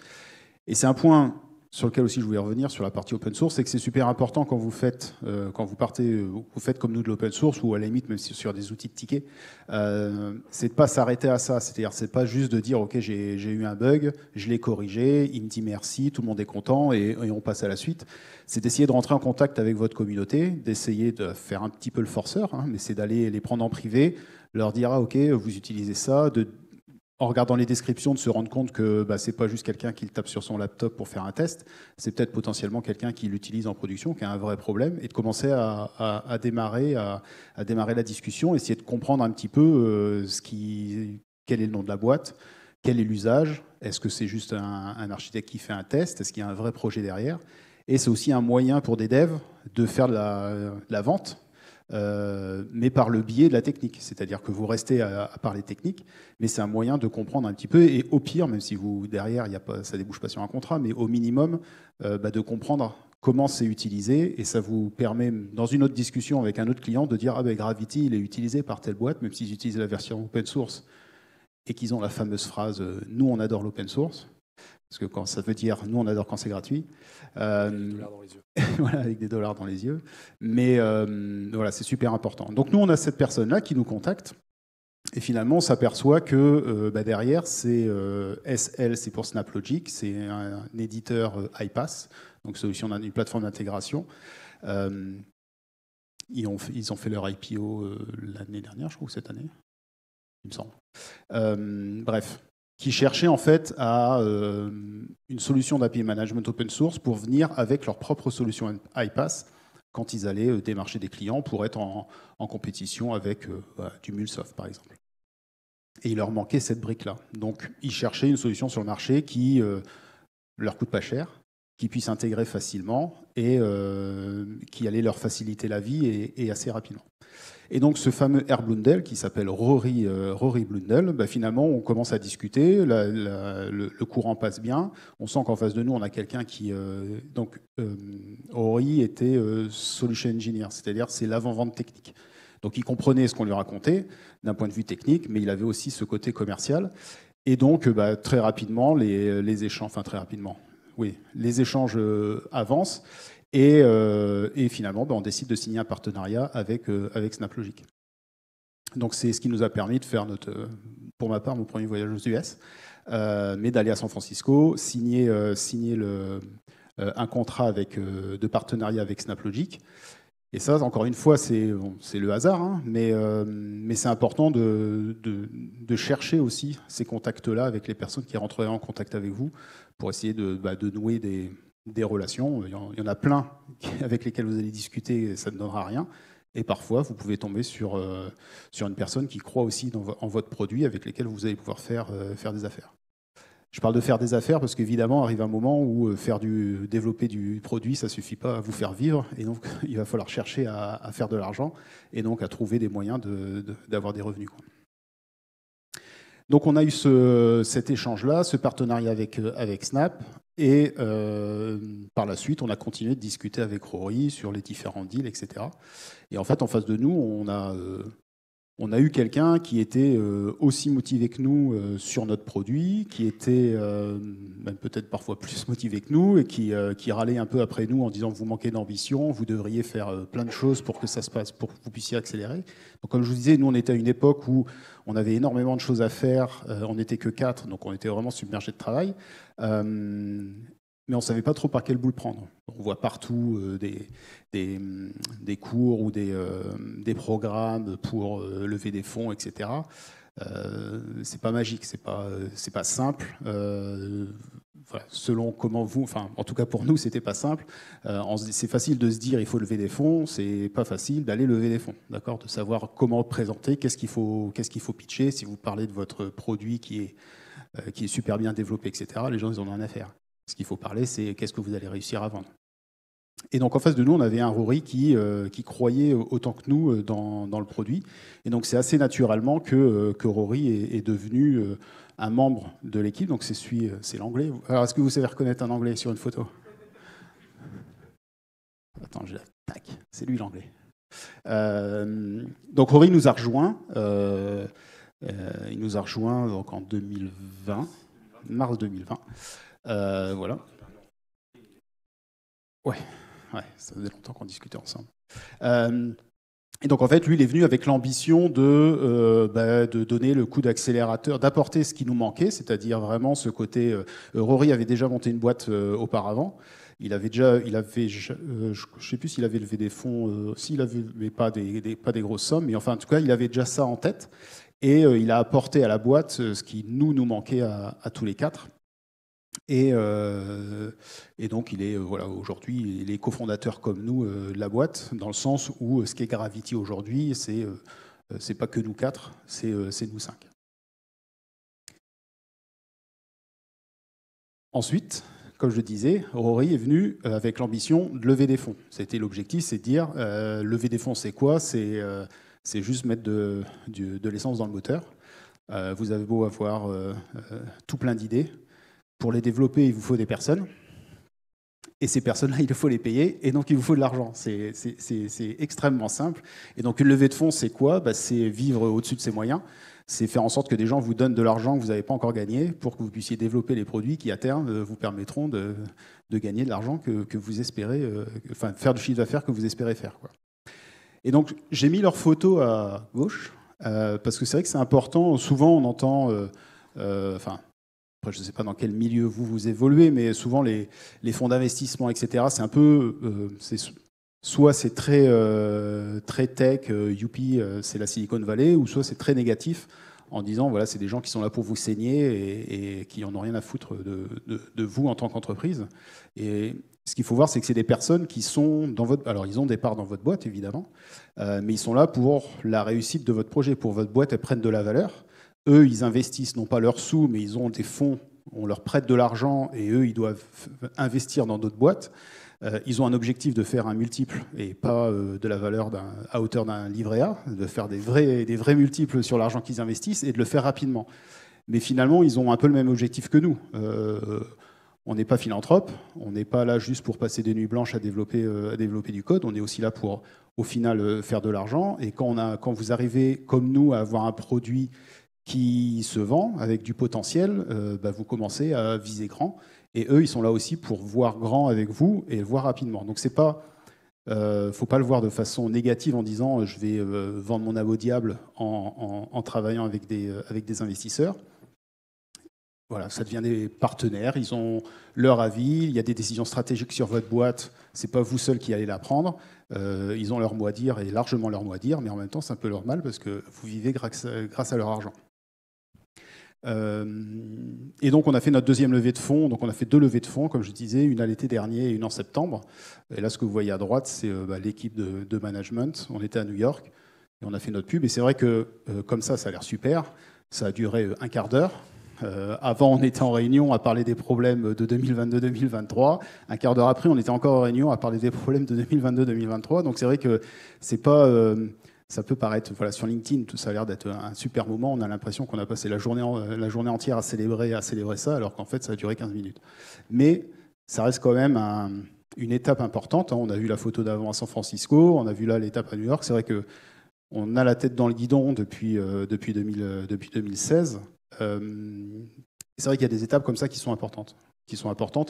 Et c'est un point sur lequel aussi je voulais revenir sur la partie open source, c'est que c'est super important quand vous faites comme nous de l'open source, ou à la limite même sur des outils de tickets, c'est de pas s'arrêter à ça. C'est-à-dire, c'est pas juste de dire ok, j'ai eu un bug, je l'ai corrigé, il me dit merci, tout le monde est content et on passe à la suite. C'est d'essayer de rentrer en contact avec votre communauté, d'essayer de faire un petit peu le forceur, hein, mais c'est d'aller les prendre en privé, leur dire ah ok, vous utilisez ça, en regardant les descriptions, de se rendre compte que ce n'est pas juste quelqu'un qui le tape sur son laptop pour faire un test, c'est peut-être potentiellement quelqu'un qui l'utilise en production, qui a un vrai problème, et de commencer à démarrer la discussion, essayer de comprendre un petit peu quel est le nom de la boîte, quel est l'usage, est-ce que c'est juste un architecte qui fait un test, est-ce qu'il y a un vrai projet derrière, et c'est aussi un moyen pour des devs de faire de la vente, mais par le biais de la technique. C'est-à-dire que vous restez à parler technique, mais c'est un moyen de comprendre un petit peu, et au pire, même si vous derrière, ça ne débouche pas sur un contrat, mais au minimum, de comprendre comment c'est utilisé, et ça vous permet, dans une autre discussion avec un autre client, de dire Gravity, il est utilisé par telle boîte, même s'ils utilisent la version open source, et qu'ils ont la fameuse phrase « nous, on adore l'open source », parce que quand ça veut dire « nous, on adore quand c'est gratuit ». Avec des dollars dans les yeux. Voilà, avec des dollars dans les yeux. Mais voilà, c'est super important. Donc nous, on a cette personne-là qui nous contacte. Et finalement, on s'aperçoit que derrière, c'est SL, c'est pour SnapLogic, c'est un éditeur iPaaS, donc solution, une plateforme d'intégration. Ils ont fait leur IPO l'année dernière, je crois, ou cette année, il me semble. Bref, qui cherchaient en fait à une solution d'API management open source pour venir avec leur propre solution iPaaS quand ils allaient démarcher des clients pour être en compétition avec du MuleSoft, par exemple. Et il leur manquait cette brique-là. Donc, ils cherchaient une solution sur le marché qui leur coûte pas cher, qui puisse intégrer facilement et qui allait leur faciliter la vie et assez rapidement. Et donc, ce fameux Herr Blundell, qui s'appelle Rory Blundell, finalement, on commence à discuter, le courant passe bien. On sent qu'en face de nous, on a quelqu'un qui... Rory était Solution Engineer, c'est-à-dire c'est l'avant-vente technique. Donc, il comprenait ce qu'on lui racontait d'un point de vue technique, mais il avait aussi ce côté commercial. Et donc, très rapidement, les échanges... Enfin, très rapidement, oui, les échanges avancent. Et finalement, on décide de signer un partenariat avec SnapLogic. Donc c'est ce qui nous a permis de faire pour ma part, mon premier voyage aux US, mais d'aller à San Francisco, signer un contrat de partenariat avec SnapLogic. Et ça, encore une fois, c'est le hasard, hein, mais c'est important de chercher aussi ces contacts-là avec les personnes qui rentreraient en contact avec vous pour essayer de nouer des relations. Il y en a plein avec lesquels vous allez discuter, ça ne donnera rien. Et parfois, vous pouvez tomber sur une personne qui croit aussi en votre produit, avec lesquels vous allez pouvoir faire des affaires. Je parle de faire des affaires parce qu'évidemment, arrive un moment où développer du produit, ça ne suffit pas à vous faire vivre. Et donc, il va falloir chercher à faire de l'argent et donc à trouver des moyens d'avoir des revenus, quoi. Donc on a eu cet échange-là, ce partenariat avec Snap, et par la suite, on a continué de discuter avec Rory sur les différents deals, etc. Et en fait, en face de nous, on a eu quelqu'un qui était aussi motivé que nous sur notre produit, qui était même peut-être parfois plus motivé que nous, et qui râlait un peu après nous en disant « vous manquez d'ambition, vous devriez faire plein de choses pour que ça se passe, pour que vous puissiez accélérer ». Donc comme je vous disais, nous on était à une époque où on avait énormément de choses à faire, on n'était que 4, donc on était vraiment submergé de travail. Mais on ne savait pas trop par quel bout le prendre. On voit partout des cours ou des programmes pour lever des fonds, etc. C'est pas magique, c'est pas simple. Voilà, selon comment vous, enfin, en tout cas pour nous, c'était pas simple. C'est facile de se dire il faut lever des fonds, c'est pas facile d'aller lever des fonds, d'accord, de savoir comment présenter, qu'est-ce qu'il faut pitcher. Si vous parlez de votre produit qui est super bien développé, etc. Les gens ils en ont rien à faire. Ce qu'il faut parler, c'est qu'est-ce que vous allez réussir à vendre. Et donc en face de nous, on avait un Rory qui croyait autant que nous dans le produit. Et donc c'est assez naturellement que Rory est devenu un membre de l'équipe. Donc c'est l'anglais. Alors est-ce que vous savez reconnaître un anglais sur une photo? Attends, tac, c'est lui l'anglais. Donc Rory nous a rejoint. Il nous a rejoint donc en 2020, mars 2020. Voilà. Ouais, ça faisait longtemps qu'on discutait ensemble. Et donc en fait, lui, il est venu avec l'ambition de donner le coup d'accélérateur, d'apporter ce qui nous manquait, c'est-à-dire vraiment ce côté. Rory avait déjà monté une boîte auparavant. Il avait je ne sais plus s'il avait levé des fonds, s'il avait, mais pas des grosses sommes, mais enfin en tout cas, il avait déjà ça en tête. Et il a apporté à la boîte ce qui nous manquait à tous les 4. Et donc, aujourd'hui, il est cofondateur comme nous de la boîte, dans le sens où ce qu'est Gravity aujourd'hui, c'est pas que nous 4, c'est nous 5. Ensuite, comme je le disais, Rory est venu avec l'ambition de lever des fonds. C'était l'objectif, c'est de dire, lever des fonds, c'est quoi? C'est juste mettre de l'essence dans le moteur. Vous avez beau avoir tout plein d'idées. Pour les développer, il vous faut des personnes. Et ces personnes-là, il faut les payer. Et donc, il vous faut de l'argent. C'est extrêmement simple. Et donc, une levée de fonds, c'est quoi? C'est vivre au-dessus de ses moyens. C'est faire en sorte que des gens vous donnent de l'argent que vous n'avez pas encore gagné pour que vous puissiez développer les produits qui, à terme, vous permettront de gagner de l'argent que vous espérez, enfin, faire du chiffre d'affaires que vous espérez faire, quoi. Et donc, j'ai mis leurs photos à gauche, parce que c'est vrai que c'est important. Souvent, on entend... Après, je ne sais pas dans quel milieu vous évoluez, mais souvent les fonds d'investissement, etc., c'est un peu, soit c'est très, très tech, youpi, c'est la Silicon Valley, ou soit c'est très négatif en disant voilà, c'est des gens qui sont là pour vous saigner et qui en ont rien à foutre de vous en tant qu'entreprise. Et ce qu'il faut voir, c'est que c'est des personnes qui sont dans votre. Alors, ils ont des parts dans votre boîte, évidemment, mais ils sont là pour la réussite de votre projet, pour votre boîte, elles prennent de la valeur. Eux, ils investissent non pas leurs sous, mais ils ont des fonds, on leur prête de l'argent et eux, ils doivent investir dans d'autres boîtes. Ils ont un objectif de faire un multiple et pas de la valeur à hauteur d'un livret A, de faire des vrais multiples sur l'argent qu'ils investissent et de le faire rapidement. Mais finalement, ils ont un peu le même objectif que nous. On n'est pas philanthrope, on n'est pas là juste pour passer des nuits blanches à développer du code, on est aussi là pour, au final, faire de l'argent. Et quand vous arrivez, comme nous, à avoir un produit qui se vend avec du potentiel, vous commencez à viser grand. Et eux, ils sont là aussi pour voir grand avec vous et voir rapidement. Donc, c'est pas, faut pas le voir de façon négative en disant je vais vendre mon âme au diable en travaillant avec des investisseurs. Voilà, ça devient des partenaires, ils ont leur avis, il y a des décisions stratégiques sur votre boîte, c'est pas vous seul qui allez la prendre, ils ont leur mot à dire et largement leur mot à dire, mais en même temps c'est un peu normal parce que vous vivez grâce à leur argent. Et donc on a fait notre deuxième levée de fonds, donc on a fait 2 levées de fonds, comme je disais, une à l'été dernier et une en septembre. Et là ce que vous voyez à droite, c'est l'équipe de management, on était à New York et on a fait notre pub, et c'est vrai que comme ça a l'air super, ça a duré un quart d'heure. Avant, on était en réunion à parler des problèmes de 2022-2023. Un quart d'heure après, on était encore en réunion à parler des problèmes de 2022-2023. Donc c'est vrai que c'est pas, ça peut paraître, voilà, sur LinkedIn, tout ça a l'air d'être un super moment. On a l'impression qu'on a passé la journée entière à célébrer ça, alors qu'en fait, ça a duré 15 minutes. Mais ça reste quand même une étape importante. On a vu la photo d'avant à San Francisco, on a vu là l'étape à New York. C'est vrai que on a la tête dans le guidon depuis 2016. C'est vrai qu'il y a des étapes comme ça qui sont importantes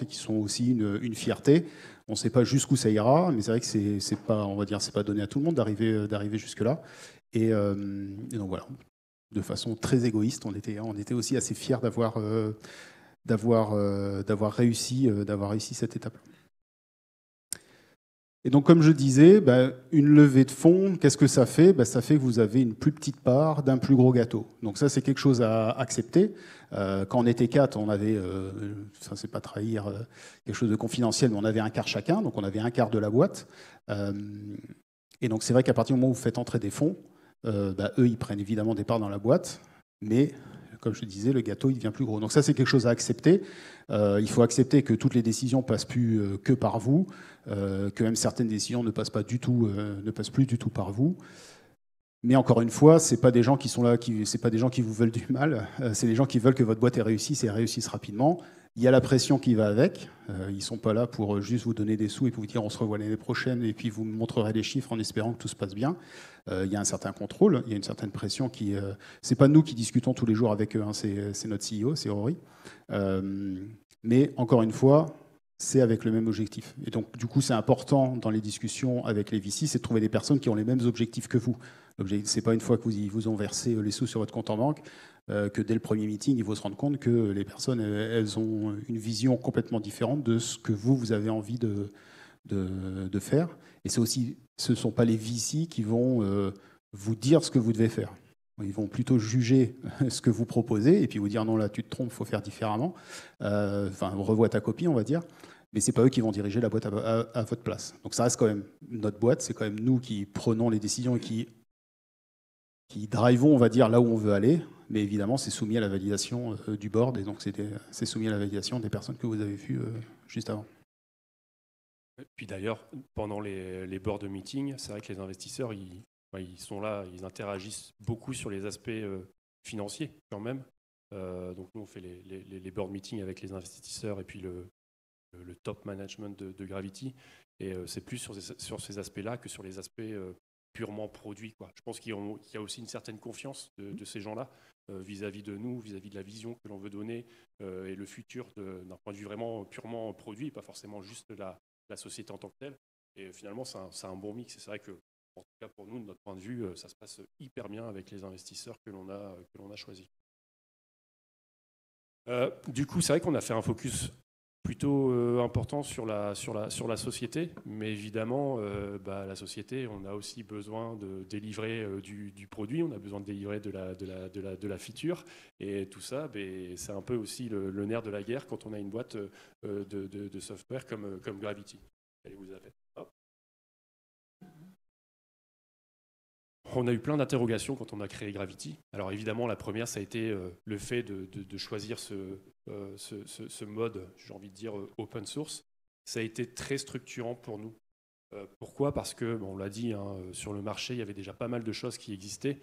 et qui sont aussi une fierté. On ne sait pas jusqu'où ça ira, mais c'est vrai que c'est pas, on va dire, c'est pas donné à tout le monde d'arriver jusque-là. Et donc voilà, de façon très égoïste, on était aussi assez fiers d'avoir réussi cette étape. Et donc, comme je disais, une levée de fonds, qu'est-ce que ça fait? Ça fait que vous avez une plus petite part d'un plus gros gâteau. Donc ça, c'est quelque chose à accepter. Quand on était 4, on avait, ça c'est pas trahir quelque chose de confidentiel, mais on avait un quart chacun, donc on avait un quart de la boîte. Et donc c'est vrai qu'à partir du moment où vous faites entrer des fonds, eux, ils prennent évidemment des parts dans la boîte, mais comme je disais, le gâteau, il devient plus gros. Donc ça, c'est quelque chose à accepter. Il faut accepter que toutes les décisions passent plus que par vous, que même certaines décisions ne passent plus du tout par vous. Mais encore une fois, c'est pas des gens qui sont là, c'est pas des gens qui vous veulent du mal. C'est des gens qui veulent que votre boîte réussisse et réussisse rapidement. Il y a la pression qui va avec. Ils sont pas là pour juste vous donner des sous et pour vous dire on se revoit l'année prochaine et puis vous me montrerez les chiffres en espérant que tout se passe bien. Il y a un certain contrôle, il y a une certaine pression qui. C'est pas nous qui discutons tous les jours avec eux, hein, c'est notre CEO, c'est Rory. Mais encore une fois, c'est avec le même objectif. Et donc, du coup, c'est important dans les discussions avec les VC, c'est de trouver des personnes qui ont les mêmes objectifs que vous. L'objectif, c'est pas une fois que vous ont versé les sous sur votre compte en banque que dès le premier meeting, il faut se rendre compte que les personnes, elles ont une vision complètement différente de ce que vous avez envie de faire. Et c'est aussi, ce ne sont pas les VC qui vont vous dire ce que vous devez faire. Ils vont plutôt juger ce que vous proposez et puis vous dire non, là, tu te trompes, il faut faire différemment. Revois ta copie, on va dire. Mais ce n'est pas eux qui vont diriger la boîte à votre place. Donc ça reste quand même notre boîte, c'est quand même nous qui prenons les décisions et qui drivons, on va dire, là où on veut aller. Mais évidemment, c'est soumis à la validation du board et donc c'est soumis à la validation des personnes que vous avez vues juste avant. Et puis d'ailleurs, pendant les board meetings, c'est vrai que les investisseurs, ils sont là, ils interagissent beaucoup sur les aspects financiers quand même. Donc nous, on fait les board meetings avec les investisseurs et puis le top management de Gravity. Et c'est plus sur ces aspects-là que sur les aspects purement produits, quoi. Je pense qu'il y a aussi une certaine confiance de ces gens-là vis-à-vis de nous, vis-à-vis de la vision que l'on veut donner et le futur d'un point de vue vraiment purement produit, pas forcément juste la société en tant que telle. Et finalement, c'est un bon mix. Et c'est vrai que, en tout cas pour nous, de notre point de vue, ça se passe hyper bien avec les investisseurs que l'on a choisis. Du coup, c'est vrai qu'on a fait un focus plutôt important sur la société, mais évidemment, la société, on a aussi besoin de délivrer du produit, on a besoin de délivrer de la feature, et tout ça, c'est un peu aussi le nerf de la guerre quand on a une boîte de software comme Gravity. Allez, vous avez. Hop. On a eu plein d'interrogations quand on a créé Gravity. Alors évidemment, la première, ça a été le fait de choisir ce mode, j'ai envie de dire, open source. Ça a été très structurant pour nous. Pourquoi ? Parce que, on l'a dit, sur le marché, il y avait déjà pas mal de choses qui existaient.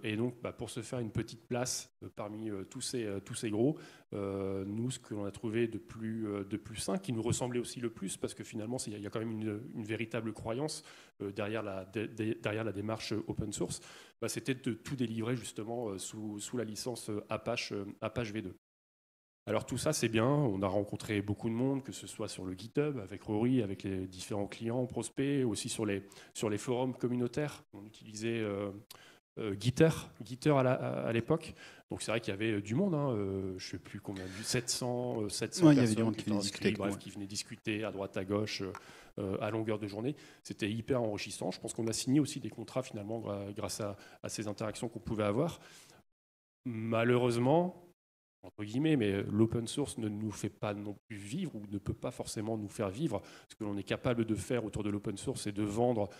Et donc, pour se faire une petite place parmi tous ces gros, nous, ce que l'on a trouvé de plus sain, qui nous ressemblait aussi le plus, parce que finalement, il y a quand même une véritable croyance derrière la démarche open source, c'était de tout délivrer justement sous la licence Apache V2. Alors tout ça, c'est bien, on a rencontré beaucoup de monde, que ce soit sur le GitHub, avec Rory, avec les différents clients, prospects, aussi sur les forums communautaires. On utilisait Gitter à l'époque. Donc c'est vrai qu'il y avait du monde, je ne sais plus combien, 700 personnes qui venaient discuter à droite, à gauche, à longueur de journée. C'était hyper enrichissant. Je pense qu'on a signé aussi des contrats finalement grâce à ces interactions qu'on pouvait avoir. Malheureusement, entre guillemets, mais l'open source ne nous fait pas non plus vivre ou ne peut pas forcément nous faire vivre. Ce que l'on est capable de faire autour de l'open source, c'est de vendre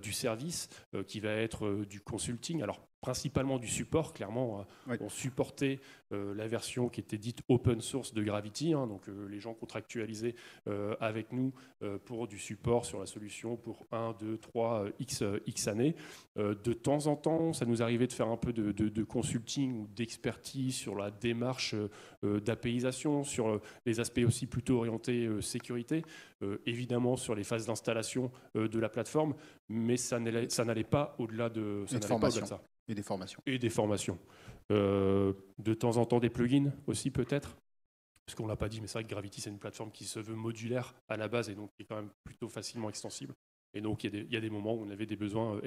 du service qui va être du consulting. Alors, principalement du support, clairement. On supportait la version qui était dite open source de Gravity, donc les gens contractualisaient avec nous pour du support sur la solution pour 1, 2, 3, X années. De temps en temps, ça nous arrivait de faire un peu de consulting ou d'expertise sur la démarche d'APIisation, sur les aspects aussi plutôt orientés sécurité, évidemment sur les phases d'installation de la plateforme, mais ça n'allait pas au-delà de ça. Et des formations. Et des formations. De temps en temps, des plugins aussi, peut-être. Parce qu'on ne l'a pas dit, mais c'est vrai que Gravity, c'est une plateforme qui se veut modulaire à la base et donc qui est quand même plutôt facilement extensible. Et donc, il y a des moments où on avait des besoins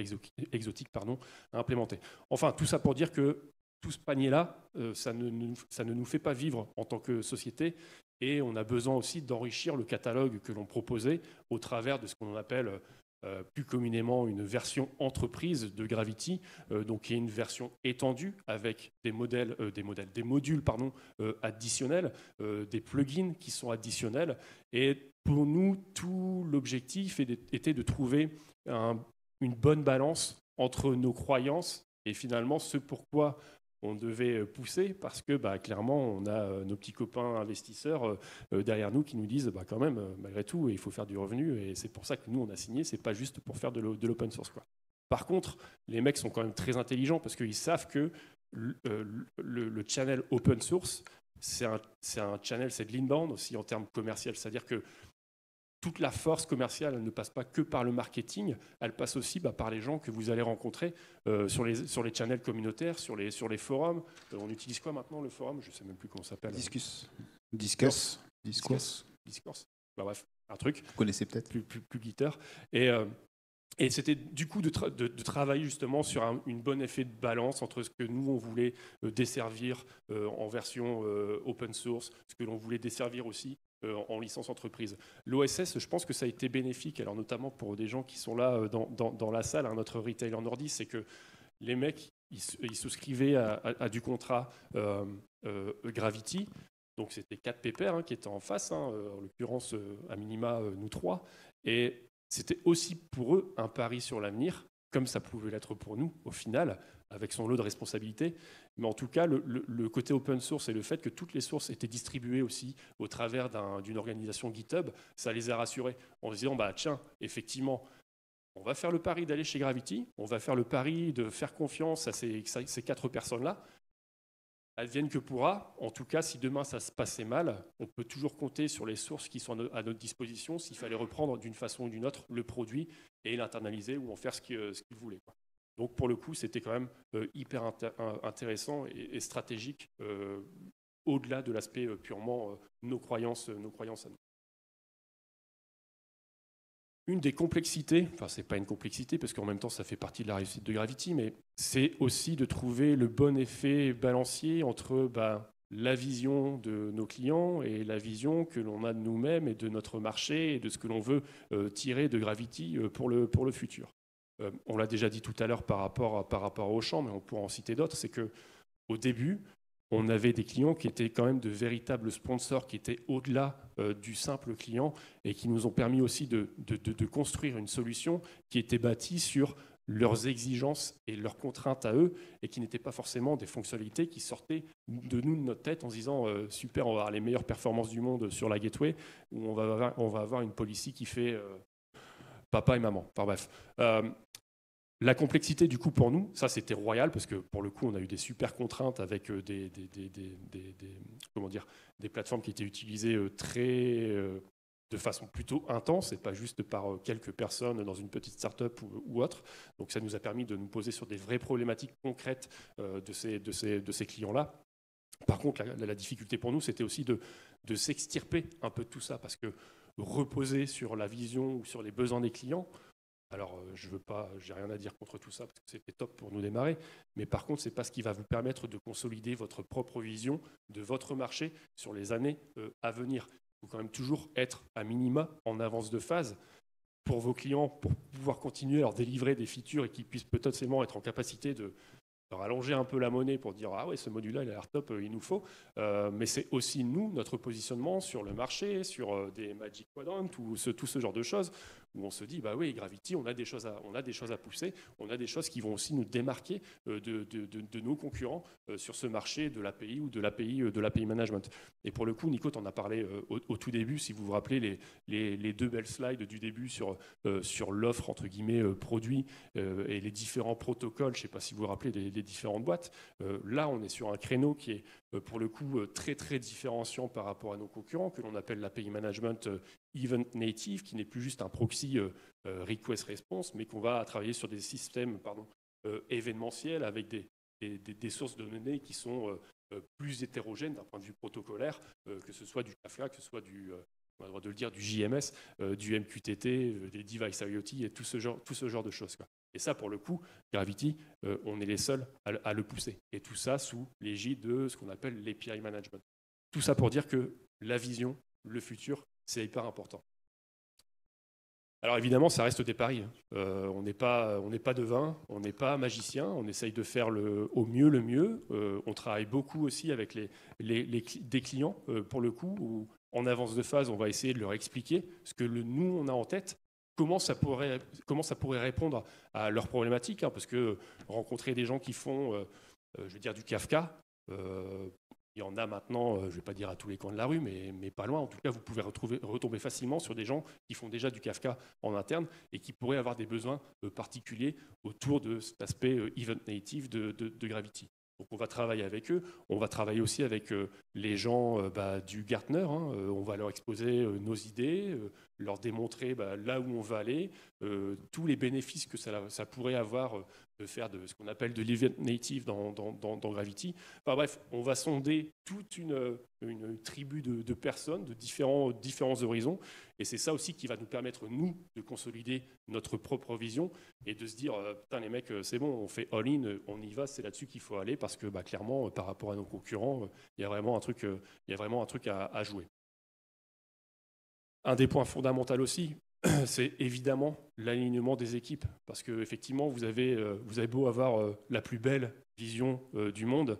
exotiques à implémenter. Enfin, tout ça pour dire que tout ce panier-là, ça ne nous fait pas vivre en tant que société. Et on a besoin aussi d'enrichir le catalogue que l'on proposait au travers de ce qu'on appelle plus communément une version entreprise de Gravity, donc qui est une version étendue avec des modules additionnels, des plugins qui sont additionnels. Et pour nous, tout l'objectif était de trouver une bonne balance entre nos croyances et finalement ce pourquoi on devait pousser, parce que clairement, on a nos petits copains investisseurs derrière nous qui nous disent quand même, malgré tout, il faut faire du revenu, et c'est pour ça que nous, on a signé, c'est pas juste pour faire de l'open source, quoi. Par contre, les mecs sont quand même très intelligents, parce qu'ils savent que le channel open source, c'est un channel, c'est de l'inbound aussi en termes commerciaux, c'est-à-dire que toute la force commerciale, elle ne passe pas que par le marketing, elle passe aussi par les gens que vous allez rencontrer sur les channels communautaires, sur les forums. On utilise quoi maintenant, le forum ? Je ne sais même plus comment ça s'appelle. Discourse. Bref, un truc. Vous connaissez peut-être. Plus Gitter. Et c'était du coup de travailler justement sur une bonne effet de balance entre ce que nous, on voulait desservir en version open source, ce que l'on voulait desservir aussi en licence entreprise. L'OSS, je pense que ça a été bénéfique, alors notamment pour des gens qui sont là dans la salle, notre retailer nordiste, c'est que les mecs, ils souscrivaient à du contrat Gravity. Donc c'était 4 pépères qui étaient en face, en l'occurrence à minima nous 3. Et c'était aussi pour eux un pari sur l'avenir, comme ça pouvait l'être pour nous au final, avec son lot de responsabilités. Mais en tout cas, le côté open source et le fait que toutes les sources étaient distribuées aussi au travers d'une organisation GitHub, ça les a rassurés en se disant, tiens, effectivement, on va faire le pari d'aller chez Gravity, on va faire le pari de faire confiance à ces 4 personnes-là. Advienne que pourra. En tout cas, si demain ça se passait mal, on peut toujours compter sur les sources qui sont à notre disposition s'il fallait reprendre d'une façon ou d'une autre le produit et l'internaliser ou en faire ce qu'ils voulaient, quoi. Donc pour le coup, c'était quand même hyper intéressant et stratégique au-delà de l'aspect purement nos croyances à nous. Une des complexités, enfin c'est pas une complexité parce qu'en même temps ça fait partie de la réussite de Gravity, mais c'est aussi de trouver le bon effet balancier entre la vision de nos clients et la vision que l'on a de nous-mêmes et de notre marché et de ce que l'on veut tirer de Gravity pour le futur. On l'a déjà dit tout à l'heure par rapport au champ, mais on pourra en citer d'autres, c'est qu'au début, on avait des clients qui étaient quand même de véritables sponsors, qui étaient au-delà du simple client et qui nous ont permis aussi de construire une solution qui était bâtie sur leurs exigences et leurs contraintes à eux et qui n'étaient pas forcément des fonctionnalités qui sortaient de nous, de notre tête, en se disant super, on va avoir les meilleures performances du monde sur la gateway, où on va avoir une policy qui fait papa et maman. Enfin bref. La complexité, du coup, pour nous, ça, c'était royal, parce que, pour le coup, on a eu des super contraintes avec des plateformes qui étaient utilisées de façon plutôt intense, et pas juste par quelques personnes dans une petite start-up ou autre. Donc, ça nous a permis de nous poser sur des vraies problématiques concrètes de ces clients-là. Par contre, la difficulté pour nous, c'était aussi de s'extirper un peu de tout ça, parce que reposer sur la vision ou sur les besoins des clients, alors, j'ai rien à dire contre tout ça parce que c'était top pour nous démarrer. Mais par contre, ce n'est pas ce qui va vous permettre de consolider votre propre vision de votre marché sur les années à venir. Il faut quand même toujours être à minima en avance de phase pour vos clients, pour pouvoir continuer à leur délivrer des features et qu'ils puissent potentiellement être en capacité de rallonger un peu la monnaie pour dire ah ouais, ce module-là il a l'air top, il nous faut. Mais c'est aussi nous, notre positionnement sur le marché, sur des Magic Quadrant ou tout ce genre de choses où on se dit bah oui, Gravity, on a des choses à pousser, on a des choses qui vont aussi nous démarquer de nos concurrents sur ce marché de l'API ou de l'API management. Et pour le coup, Nico t'en a parlé au tout début, si vous vous rappelez les deux belles slides du début sur l'offre entre guillemets produit et les différents protocoles. Je ne sais pas si vous vous rappelez des différentes boîtes. Là, on est sur un créneau qui est pour le coup très très différenciant par rapport à nos concurrents, que l'on appelle l'API management event native, qui n'est plus juste un proxy request response, mais qu'on va travailler sur des systèmes événementiels avec des sources de données qui sont plus hétérogènes d'un point de vue protocolaire, que ce soit du Kafka, que ce soit on a le droit de le dire, du JMS, du MQTT, des device IoT et tout ce genre de choses, quoi. Et ça, pour le coup, Gravity, on est les seuls à le pousser. Et tout ça sous l'égide de ce qu'on appelle l'API management. Tout ça pour dire que la vision, le futur, c'est hyper important. Alors évidemment, ça reste des paris. On n'est pas devin, on n'est pas magicien, on essaye de faire au mieux le mieux. On travaille beaucoup aussi avec des clients, pour le coup, où en avance de phase, on va essayer de leur expliquer ce que nous, on a en tête, comment ça pourrait répondre à leurs problématiques, hein, parce que rencontrer des gens qui font, je veux dire, du Kafka, il y en a maintenant, je ne vais pas dire à tous les coins de la rue, mais pas loin. En tout cas, vous pouvez retomber facilement sur des gens qui font déjà du Kafka en interne et qui pourraient avoir des besoins particuliers autour de cet aspect event native de Gravity. Donc on va travailler avec eux, on va travailler aussi avec les gens du Gartner, hein. On va leur exposer nos idées, leur démontrer là où on va aller, tous les bénéfices que ça pourrait avoir de faire de ce qu'on appelle de l'event native dans Gravity. Enfin bref, on va sonder toute une tribu de personnes de différents horizons, et c'est ça aussi qui va nous permettre, nous, de consolider notre propre vision et de se dire putain les mecs, c'est bon, on fait all-in, on y va, c'est là-dessus qu'il faut aller, parce que clairement, par rapport à nos concurrents, il y a vraiment un truc à jouer. Un des points fondamentaux aussi, c'est évidemment l'alignement des équipes, parce qu'effectivement, vous avez beau avoir la plus belle vision du monde,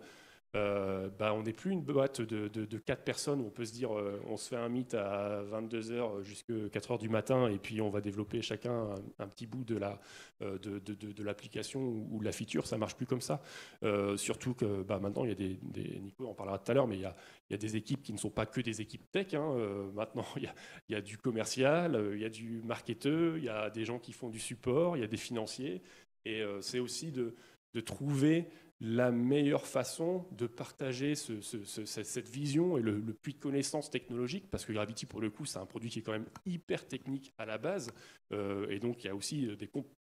on n'est plus une boîte de 4 personnes où on peut se dire on se fait un meet à 22h jusqu'à 4h du matin et puis on va développer chacun un petit bout de l'application ou de la feature. Ça ne marche plus comme ça. Surtout que maintenant, il y a Nico en parlera tout à l'heure, mais il y a des équipes qui ne sont pas que des équipes tech, hein. Maintenant, il y a du commercial, il y a du marketeur, il y a des gens qui font du support, il y a des financiers. Et c'est aussi de trouver la meilleure façon de partager cette vision et le puits de connaissances technologiques, parce que Gravity, pour le coup, c'est un produit qui est quand même hyper technique à la base, et donc il y a aussi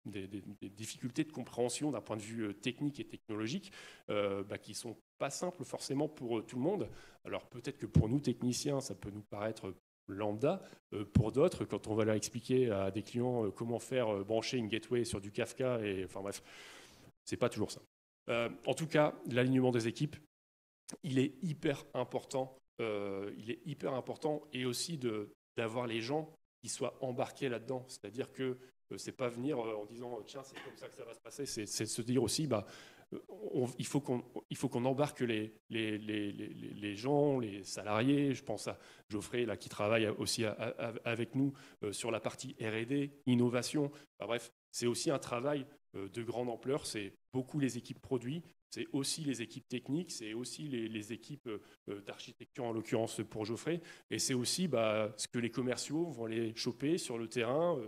des difficultés de compréhension d'un point de vue technique et technologique qui ne sont pas simples forcément pour tout le monde. Alors peut-être que pour nous, techniciens, ça peut nous paraître lambda. Pour d'autres, quand on va leur expliquer à des clients comment faire brancher une gateway sur du Kafka, enfin bref, c'est pas toujours ça. En tout cas, l'alignement des équipes, il est hyper important. Et aussi d'avoir les gens qui soient embarqués là-dedans. C'est-à-dire que c'est pas venir en disant tiens, c'est comme ça que ça va se passer. C'est de se dire aussi il faut qu'on embarque les gens, les salariés. Je pense à Geoffrey là, qui travaille aussi avec nous sur la partie R&D, innovation. Enfin, bref, c'est aussi un travail de grande ampleur. C'est beaucoup les équipes produits, c'est aussi les équipes techniques, c'est aussi les équipes d'architecture, en l'occurrence pour Geoffrey. Et c'est aussi ce que les commerciaux vont aller choper sur le terrain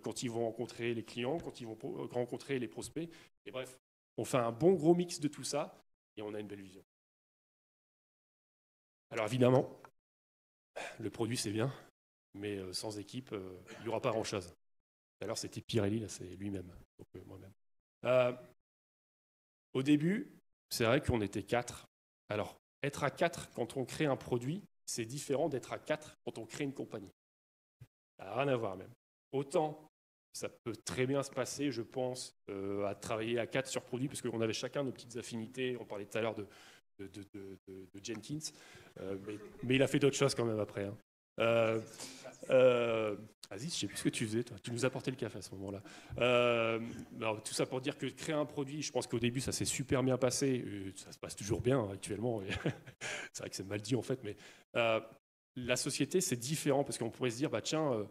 quand ils vont rencontrer les clients, quand ils vont rencontrer les prospects. Et bref, on fait un bon gros mix de tout ça et on a une belle vision. Alors évidemment, le produit c'est bien, mais sans équipe, il n'y aura pas grand-chose. Tout à l'heure c'était Pirelli, là c'est lui-même, donc moi-même. Au début, c'est vrai qu'on était 4. Alors, être à 4 quand on crée un produit, c'est différent d'être à 4 quand on crée une compagnie. Ça n'a rien à voir même. Autant, ça peut très bien se passer, je pense, à travailler à 4 sur produit, parce qu'on avait chacun nos petites affinités. On parlait tout à l'heure de Jenkins, mais il a fait d'autres choses quand même après. Aziz, je ne sais plus ce que tu faisais, toi. Tu nous apportais le café à ce moment-là. Alors, tout ça pour dire que créer un produit, je pense qu'au début, ça s'est super bien passé. Ça se passe toujours bien actuellement. C'est vrai que c'est mal dit en fait, mais la société, c'est différent parce qu'on pourrait se dire, tiens,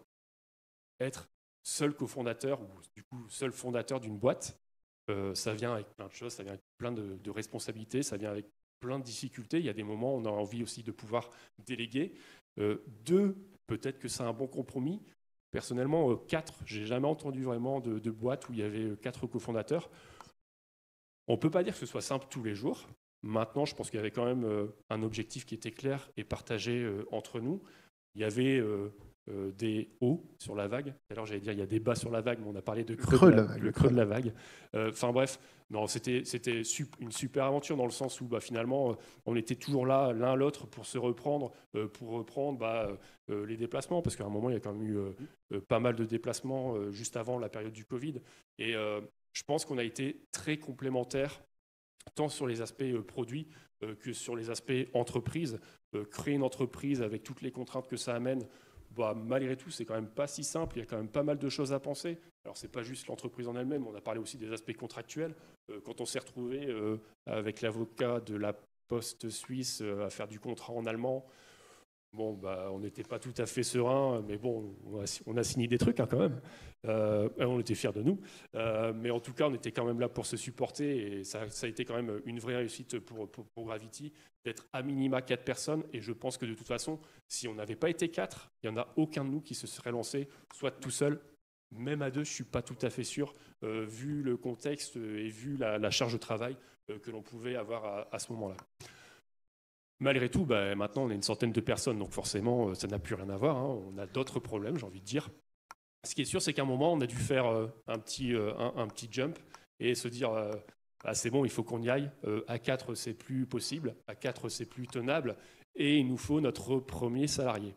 être seul cofondateur ou du coup seul fondateur d'une boîte, ça vient avec plein de choses, ça vient avec plein de responsabilités, ça vient avec plein de difficultés. Il y a des moments où on a envie aussi de pouvoir déléguer. Deux, peut-être que c'est un bon compromis. Personnellement, 4, j'ai jamais entendu vraiment de boîte où il y avait 4 cofondateurs. On ne peut pas dire que ce soit simple tous les jours. Maintenant, je pense qu'il y avait quand même un objectif qui était clair et partagé entre nous. Il y avait des hauts sur la vague. Alors j'allais dire il y a des bas sur la vague, mais on a parlé de creux de la vague. Enfin bref, non, c'était une super aventure dans le sens où finalement on était toujours là l'un l'autre pour se reprendre, pour reprendre les déplacements, parce qu'à un moment il y a quand même eu pas mal de déplacements juste avant la période du Covid. Et je pense qu'on a été très complémentaires, tant sur les aspects produits que sur les aspects entreprise. Créer une entreprise avec toutes les contraintes que ça amène, malgré tout, c'est quand même pas si simple. Il y a quand même pas mal de choses à penser. Alors, c'est pas juste l'entreprise en elle-même. On a parlé aussi des aspects contractuels. Quand on s'est retrouvé avec l'avocat de la Poste suisse à faire du contrat en allemand, on n'était pas tout à fait serein, mais bon, on a signé des trucs quand même. On était fiers de nous. Mais en tout cas, on était quand même là pour se supporter. Et ça a été quand même une vraie réussite pour Gravity d'être à minima 4 personnes. Et je pense que de toute façon, si on n'avait pas été 4, il n'y en a aucun de nous qui se serait lancé, soit tout seul, même à 2, je ne suis pas tout à fait sûr, vu le contexte et vu la charge de travail que l'on pouvait avoir à ce moment-là. Malgré tout, maintenant, on est une centaine de personnes, donc forcément, ça n'a plus rien à voir. On a d'autres problèmes, j'ai envie de dire. Ce qui est sûr, c'est qu'à un moment, on a dû faire un petit jump et se dire c'est bon, il faut qu'on y aille. À 4, c'est plus possible. À 4, c'est plus tenable. Et il nous faut notre premier salarié.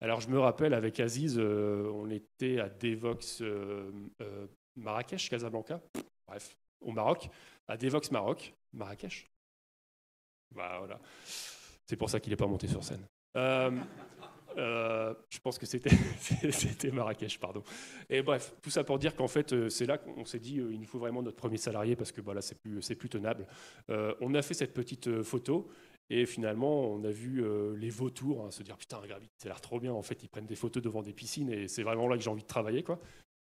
Alors, je me rappelle, avec Aziz, on était à Devox Marrakech, Casablanca, bref, au Maroc, à Devox Maroc, Marrakech. Voilà. C'est pour ça qu'il n'est pas monté sur scène. Je pense que c'était Marrakech, pardon. Et bref, tout ça pour dire qu'en fait, c'est là qu'on s'est dit il nous faut vraiment notre premier salarié parce que là, c'est plus tenable. On a fait cette petite photo et finalement, on a vu les vautours se dire putain, Gravity, ça a l'air trop bien. En fait, ils prennent des photos devant des piscines et c'est vraiment là que j'ai envie de travailler, quoi.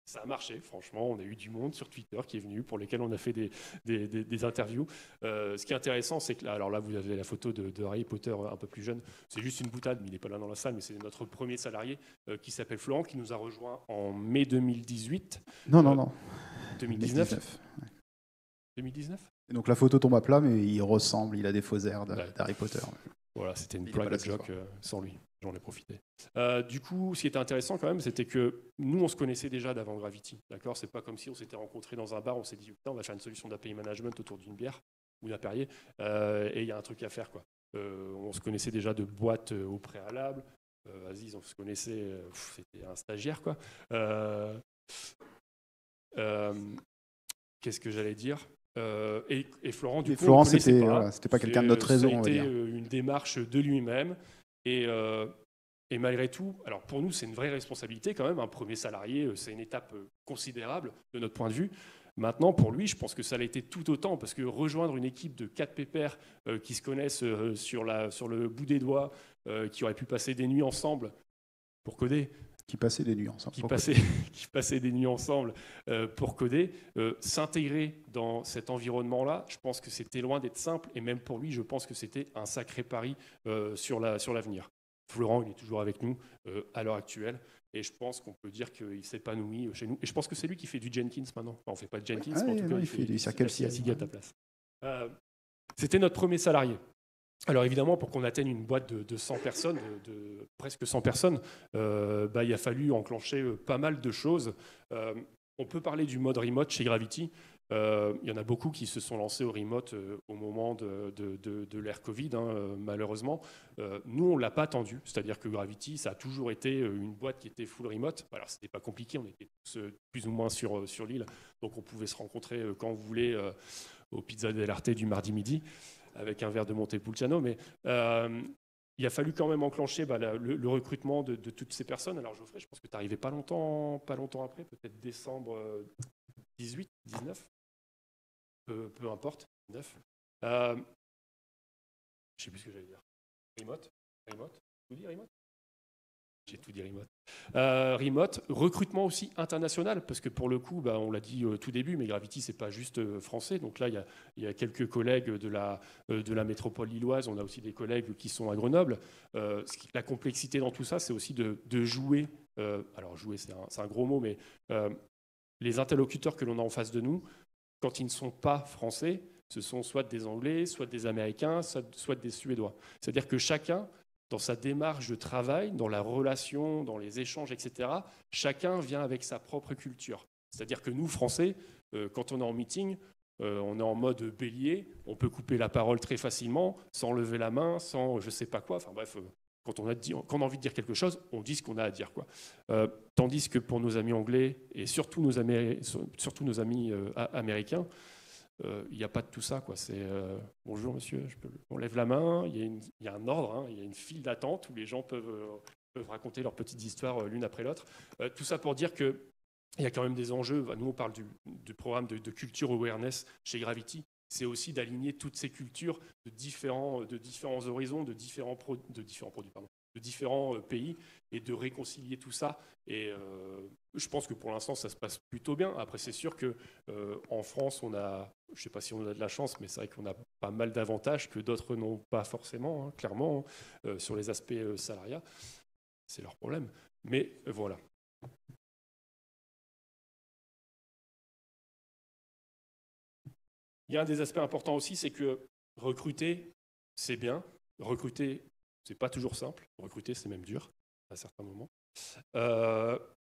Ça a marché, franchement. On a eu du monde sur Twitter qui est venu, pour lesquels on a fait des interviews. Ce qui est intéressant, c'est que alors là, vous avez la photo de Harry Potter un peu plus jeune. C'est juste une boutade, mais il n'est pas là dans la salle. Mais c'est notre premier salarié qui s'appelle Florent, qui nous a rejoint en mai 2018. Non. 2019. 2019. Et donc la photo tombe à plat, mais il ressemble, il a des faux airs d'Harry Potter. Voilà, c'était une private joke sans lui. J'en ai profité. Du coup, ce qui était intéressant quand même, c'était que nous, on se connaissait déjà d'avant Gravity. D'accord, c'est pas comme si on s'était rencontrés dans un bar, on s'est dit putain, on va faire une solution d'API management autour d'une bière ou d'un Perrier, et il y a un truc à faire, quoi. On se connaissait déjà de boîtes au préalable. Aziz, on se connaissait, c'était un stagiaire, quoi. Qu'est-ce que j'allais dire ? Et Florent, du coup, Florent, on ne connaissait pas. voilà, c'était pas quelqu'un de notre réseau, on va dire. Ça a été une démarche de lui-même. Et malgré tout, alors pour nous, c'est une vraie responsabilité quand même. Un premier salarié, c'est une étape considérable de notre point de vue. Maintenant, pour lui, je pense que ça l'a été tout autant, parce que rejoindre une équipe de 4 pépères qui se connaissent sur le bout des doigts, qui auraient pu passer des nuits ensemble pour coder. Qui passaient des nuits ensemble. Qui passaient des nuits ensemble pour coder, s'intégrer dans cet environnement-là, je pense que c'était loin d'être simple. Et même pour lui, je pense que c'était un sacré pari sur l'avenir. Florent, il est toujours avec nous à l'heure actuelle. Et je pense qu'on peut dire qu'il s'épanouit chez nous. Et je pense que c'est lui qui fait du Jenkins maintenant. Enfin, on ne fait pas de Jenkins, mais en tout cas, il fait du CI/CD à ta place. C'était notre premier salarié. Alors évidemment, pour qu'on atteigne une boîte de 100 personnes, de presque 100 personnes, il a fallu enclencher pas mal de choses. On peut parler du mode remote chez Gravity. Il y en a beaucoup qui se sont lancés au remote au moment de l'ère Covid, malheureusement. Nous, on ne l'a pas attendu. C'est-à-dire que Gravity, ça a toujours été une boîte qui était full remote. Alors, ce n'était pas compliqué. On était tous plus ou moins sur l'île. Donc, on pouvait se rencontrer quand vous voulez au Pizza dell'Arte du mardi midi avec un verre de Montepulciano. Mais il a fallu quand même enclencher le recrutement de toutes ces personnes. Alors, Geoffrey, je pense que tu n'arrivais pas longtemps après, peut-être décembre 18, 19. Peu importe, 9. Je ne sais plus ce que j'allais dire. Remote. Tout dit remote. J'ai tout dit remote. Remote, recrutement aussi international, parce que pour le coup, on l'a dit au tout début, mais Gravity, c'est pas juste français. Donc là, il y a quelques collègues de la métropole lilloise. On a aussi des collègues qui sont à Grenoble. La complexité dans tout ça, c'est aussi de jouer. Alors jouer, c'est un gros mot, mais les interlocuteurs que l'on a en face de nous, quand ils ne sont pas français, ce sont soit des Anglais, soit des Américains, soit des Suédois. C'est-à-dire que chacun, dans sa démarche de travail, dans la relation, dans les échanges, etc., chacun vient avec sa propre culture. C'est-à-dire que nous, Français, quand on est en meeting, on est en mode bélier, on peut couper la parole très facilement, sans lever la main, sans je ne sais pas quoi. Enfin bref, quand on a envie de dire quelque chose, on dit ce qu'on a à dire, quoi. Tandis que pour nos amis anglais et surtout nos amis américains, il n'y a pas de tout ça, quoi. C'est bonjour monsieur, on lève la main, il y a un ordre, il y a une file d'attente où les gens peuvent raconter leurs petites histoires l'une après l'autre. Tout ça pour dire qu'il y a quand même des enjeux. Nous, on parle du programme de culture awareness chez Gravity. C'est aussi d'aligner toutes ces cultures de différents horizons, de différents pays, et de réconcilier tout ça. Et je pense que pour l'instant, ça se passe plutôt bien. Après, c'est sûr qu'en France, je ne sais pas si on a de la chance, mais c'est vrai qu'on a pas mal d'avantages que d'autres n'ont pas forcément, clairement, sur les aspects salariat. C'est leur problème. Mais voilà. Il y a un des aspects importants aussi, c'est que recruter, c'est bien. Recruter, c'est pas toujours simple. Recruter, c'est même dur à certains moments.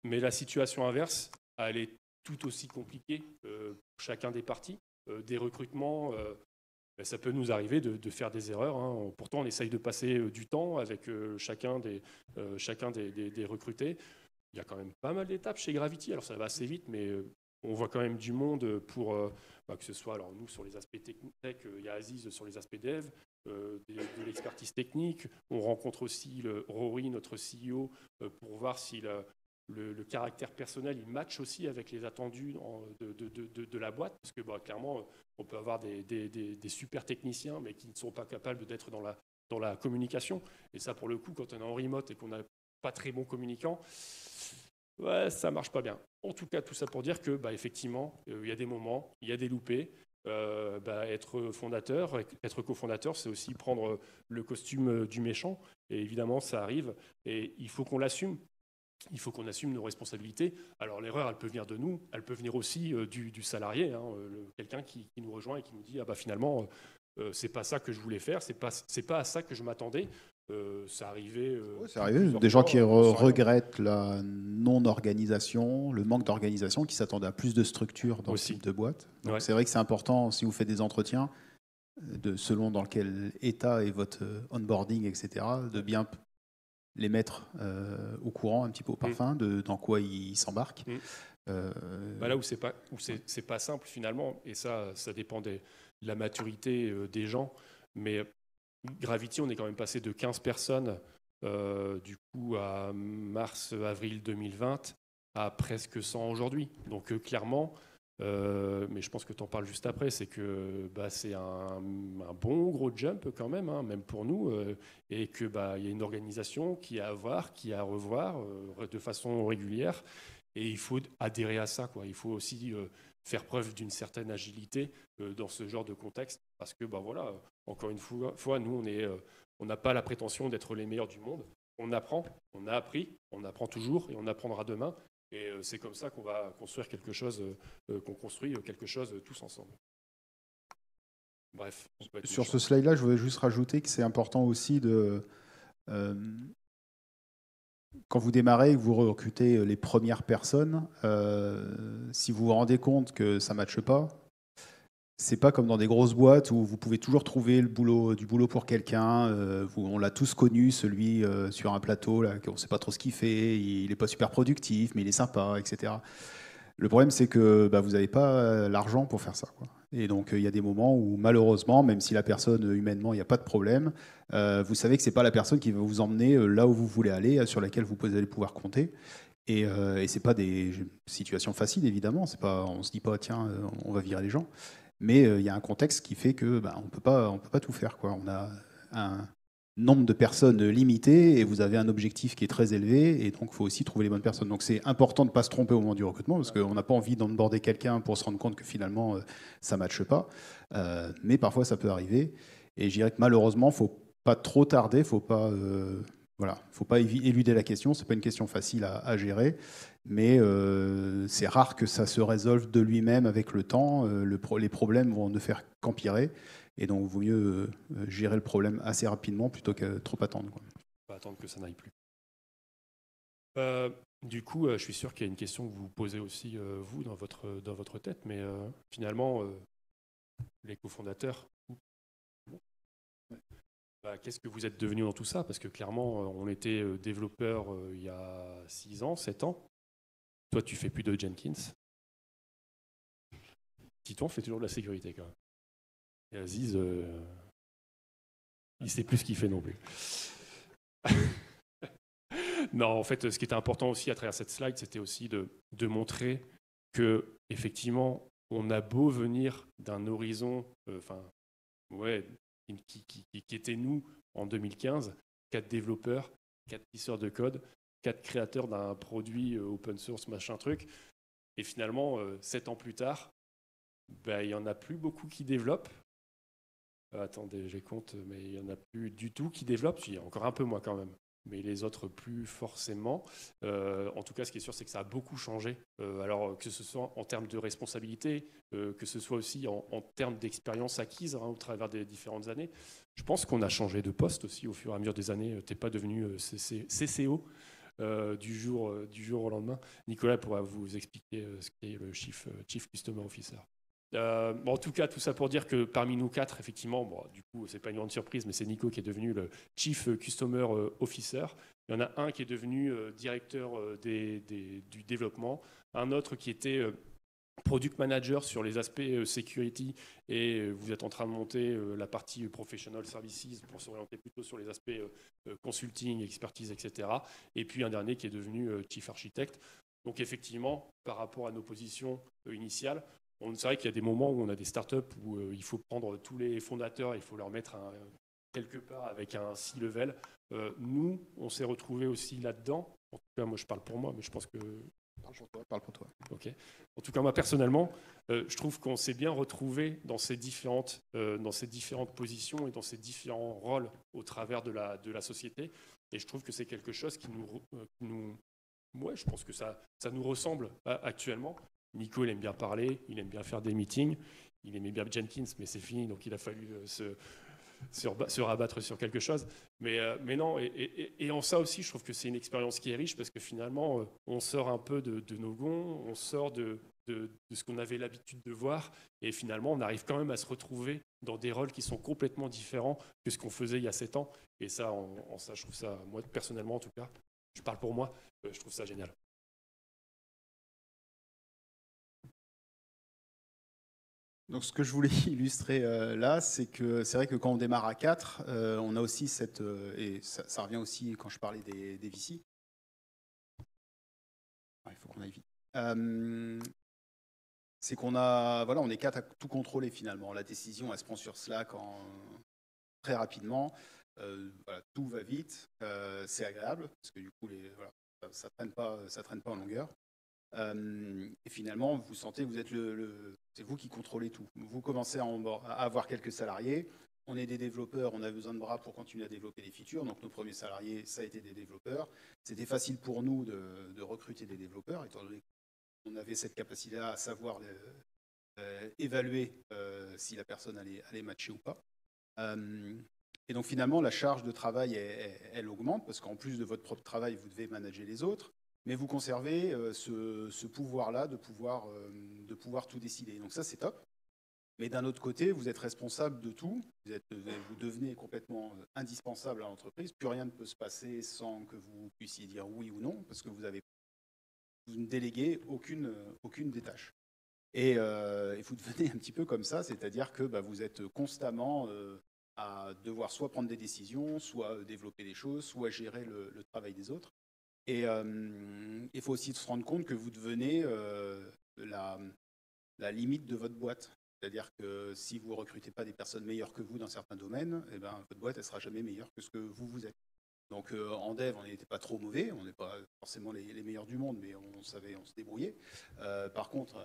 Mais la situation inverse, elle est tout aussi compliquée pour chacun des partis. Des recrutements, ça peut nous arriver de faire des erreurs. Pourtant, on essaye de passer du temps avec chacun des recrutés. Il y a quand même pas mal d'étapes chez Gravity. Alors ça va assez vite, mais on voit quand même du monde pour que ce soit, alors nous sur les aspects techniques, il y a Aziz sur les aspects dev, de l'expertise technique. On rencontre aussi Rory, notre CEO, pour voir si le caractère personnel il match aussi avec les attendus de la boîte, parce que clairement on peut avoir des super techniciens mais qui ne sont pas capables d'être dans la communication, et ça pour le coup quand on est en remote et qu'on n'a pas très bon communicant, ouais, ça marche pas bien. En tout cas, tout ça pour dire que, effectivement, il y a des moments, il y a des loupés. Être fondateur, être cofondateur, c'est aussi prendre le costume du méchant. Et évidemment, ça arrive. Et il faut qu'on l'assume. Il faut qu'on assume nos responsabilités. Alors, l'erreur, elle peut venir de nous. Elle peut venir aussi du salarié. Quelqu'un qui nous rejoint et qui nous dit finalement, c'est pas ça que je voulais faire. C'est pas à ça que je m'attendais. Ça arrivait. C'est arrivé. Des gens qui regrettent la non-organisation, le manque d'organisation, qui s'attendaient à plus de structure dans ce type de boîte. Donc c'est vrai que c'est important, si vous faites des entretiens, selon dans quel état est votre onboarding, etc., de bien les mettre au courant, un petit peu au parfum, dans quoi ils s'embarquent. Là où c'est pas simple finalement, et ça dépend de la maturité des gens, mais Gravity, on est quand même passé de 15 personnes du coup à mars-avril 2020 à presque 100 aujourd'hui. Donc clairement, mais je pense que tu en parles juste après, c'est que c'est un bon gros jump quand même, hein, même pour nous, et que y a une organisation qui est à avoir, qui est à revoir de façon régulière, et il faut adhérer à ça, quoi. Il faut aussi faire preuve d'une certaine agilité dans ce genre de contexte, parce que voilà, encore une fois, nous on n'a pas la prétention d'être les meilleurs du monde. On apprend, on a appris, on apprend toujours et on apprendra demain. Et c'est comme ça qu'on va construire quelque chose, qu'on construit quelque chose tous ensemble. Bref. Sur ce slide-là, je voulais juste rajouter que c'est important aussi de... quand vous démarrez et que vous recrutez les premières personnes, si vous vous rendez compte que ça ne matche pas, c'est pas comme dans des grosses boîtes où vous pouvez toujours trouver du boulot pour quelqu'un. On l'a tous connu, celui sur un plateau, là, on ne sait pas trop ce qu'il fait, il n'est pas super productif, mais il est sympa, etc. Le problème, c'est que vous n'avez pas l'argent pour faire ça, quoi. Et donc, il y a des moments où, malheureusement, même si la personne, humainement, il n'y a pas de problème, vous savez que ce n'est pas la personne qui va vous emmener là où vous voulez aller, sur laquelle vous allez pouvoir compter. Et ce n'est pas des situations faciles, évidemment. On ne se dit pas, tiens, on va virer les gens. Mais il y a un contexte qui fait que on peut pas tout faire, quoi. On a un nombre de personnes limité et vous avez un objectif qui est très élevé, et donc il faut aussi trouver les bonnes personnes. Donc c'est important de ne pas se tromper au moment du recrutement, parce qu'on n'a pas envie d'onboarder quelqu'un pour se rendre compte que finalement ça ne matche pas. Mais parfois ça peut arriver. Et je dirais que malheureusement, il ne faut pas trop tarder, faut pas éluder la question. C'est pas une question facile à gérer, mais c'est rare que ça se résolve de lui-même avec le temps. Les problèmes vont ne faire qu'empirer, et donc il vaut mieux gérer le problème assez rapidement plutôt que trop attendre, quoi. Pas attendre que ça n'aille plus. Du coup, je suis sûr qu'il y a une question que vous posez aussi, vous, dans votre tête, mais finalement, les cofondateurs, qu'est-ce que vous êtes devenus dans tout ça? Parce que clairement, on était développeurs il y a 6 ans, 7 ans. Toi, tu fais plus de Jenkins. Titon fait toujours de la sécurité, quand même. Et Aziz, il ne sait plus ce qu'il fait non plus. Non, en fait, ce qui était important aussi à travers cette slide, c'était aussi de montrer que, effectivement, on a beau venir d'un horizon, qui était nous en 2015, 4 développeurs, 4 tisseurs de code, 4 créateurs d'un produit open source, machin truc. Et finalement, 7 ans plus tard, il n'y en a plus beaucoup qui développent. Attendez, j'ai compte, mais il n'y en a plus du tout qui développent. Il y a encore un peu moins quand même, mais les autres plus forcément. En tout cas, ce qui est sûr, c'est que ça a beaucoup changé. Alors que ce soit en termes de responsabilité, que ce soit aussi en termes d'expérience acquise au travers des différentes années. Je pense qu'on a changé de poste aussi au fur et à mesure des années. Tu n'es pas devenu CCO du jour au lendemain. Nicolas pourra vous expliquer ce qu'est le Chief Customer Officer. En tout cas, tout ça pour dire que parmi nous 4, effectivement, du coup, c'est pas une grande surprise, mais c'est Nico qui est devenu le Chief Customer Officer. Il y en a un qui est devenu directeur du développement, un autre qui était Product Manager sur les aspects security, et vous êtes en train de monter la partie Professional Services pour s'orienter plutôt sur les aspects consulting, expertise, etc. Et puis un dernier qui est devenu Chief Architect. Donc effectivement, par rapport à nos positions initiales, c'est vrai qu'il y a des moments où on a des startups où il faut prendre tous les fondateurs, il faut leur mettre quelque part avec un C-level. Nous, on s'est retrouvés aussi là-dedans. En tout cas, moi, je parle pour moi, mais je pense que... Parle pour toi. Ok. En tout cas, moi, personnellement, je trouve qu'on s'est bien retrouvés dans ces différentes positions et dans ces différents rôles au travers de la société. Et je trouve que c'est quelque chose qui je pense que ça nous ressemble actuellement. Nico, il aime bien parler, il aime bien faire des meetings, il aimait bien Jenkins, mais c'est fini, donc il a fallu se rabattre sur quelque chose. Mais non, et en ça aussi, je trouve que c'est une expérience qui est riche, parce que finalement, on sort un peu de nos gonds, on sort de ce qu'on avait l'habitude de voir, et finalement, on arrive quand même à se retrouver dans des rôles qui sont complètement différents que ce qu'on faisait il y a 7 ans. Et ça, en ça, je trouve ça, moi, personnellement, en tout cas, je parle pour moi, je trouve ça génial. Donc, ce que je voulais illustrer là, c'est que c'est vrai que quand on démarre à 4, on a aussi cette. Et ça revient aussi quand je parlais des VC. Il faut qu'on aille vite. C'est qu'on a, voilà, on est 4 à tout contrôler finalement. La décision, elle se prend sur Slack très rapidement. Voilà, tout va vite. C'est agréable parce que du coup, voilà, ça traîne pas en longueur. Et finalement, vous sentez, vous êtes c'est vous qui contrôlez tout. Vous commencez à avoir quelques salariés. On est des développeurs, on a besoin de bras pour continuer à développer des features. Donc nos premiers salariés, ça a été des développeurs. C'était facile pour nous de recruter des développeurs, étant donné qu'on avait cette capacité à savoir évaluer si la personne allait matcher ou pas. Et donc finalement, la charge de travail, elle augmente, parce qu'en plus de votre propre travail, vous devez manager les autres. Mais vous conservez ce pouvoir-là de pouvoir tout décider. Donc ça, c'est top. Mais d'un autre côté, vous êtes responsable de tout. Vous devenez complètement indispensable à l'entreprise. Plus rien ne peut se passer sans que vous puissiez dire oui ou non, parce que vous ne déléguez aucune des tâches. Et vous devenez un petit peu comme ça, c'est-à-dire que vous êtes constamment à devoir soit prendre des décisions, soit développer des choses, soit gérer le travail des autres. Et il faut aussi se rendre compte que vous devenez la limite de votre boîte. C'est-à-dire que si vous ne recrutez pas des personnes meilleures que vous dans certains domaines, eh ben, votre boîte ne sera jamais meilleure que ce que vous êtes. Donc en dev, on n'était pas trop mauvais, on n'est pas forcément les meilleurs du monde, mais on se débrouillait. Par contre,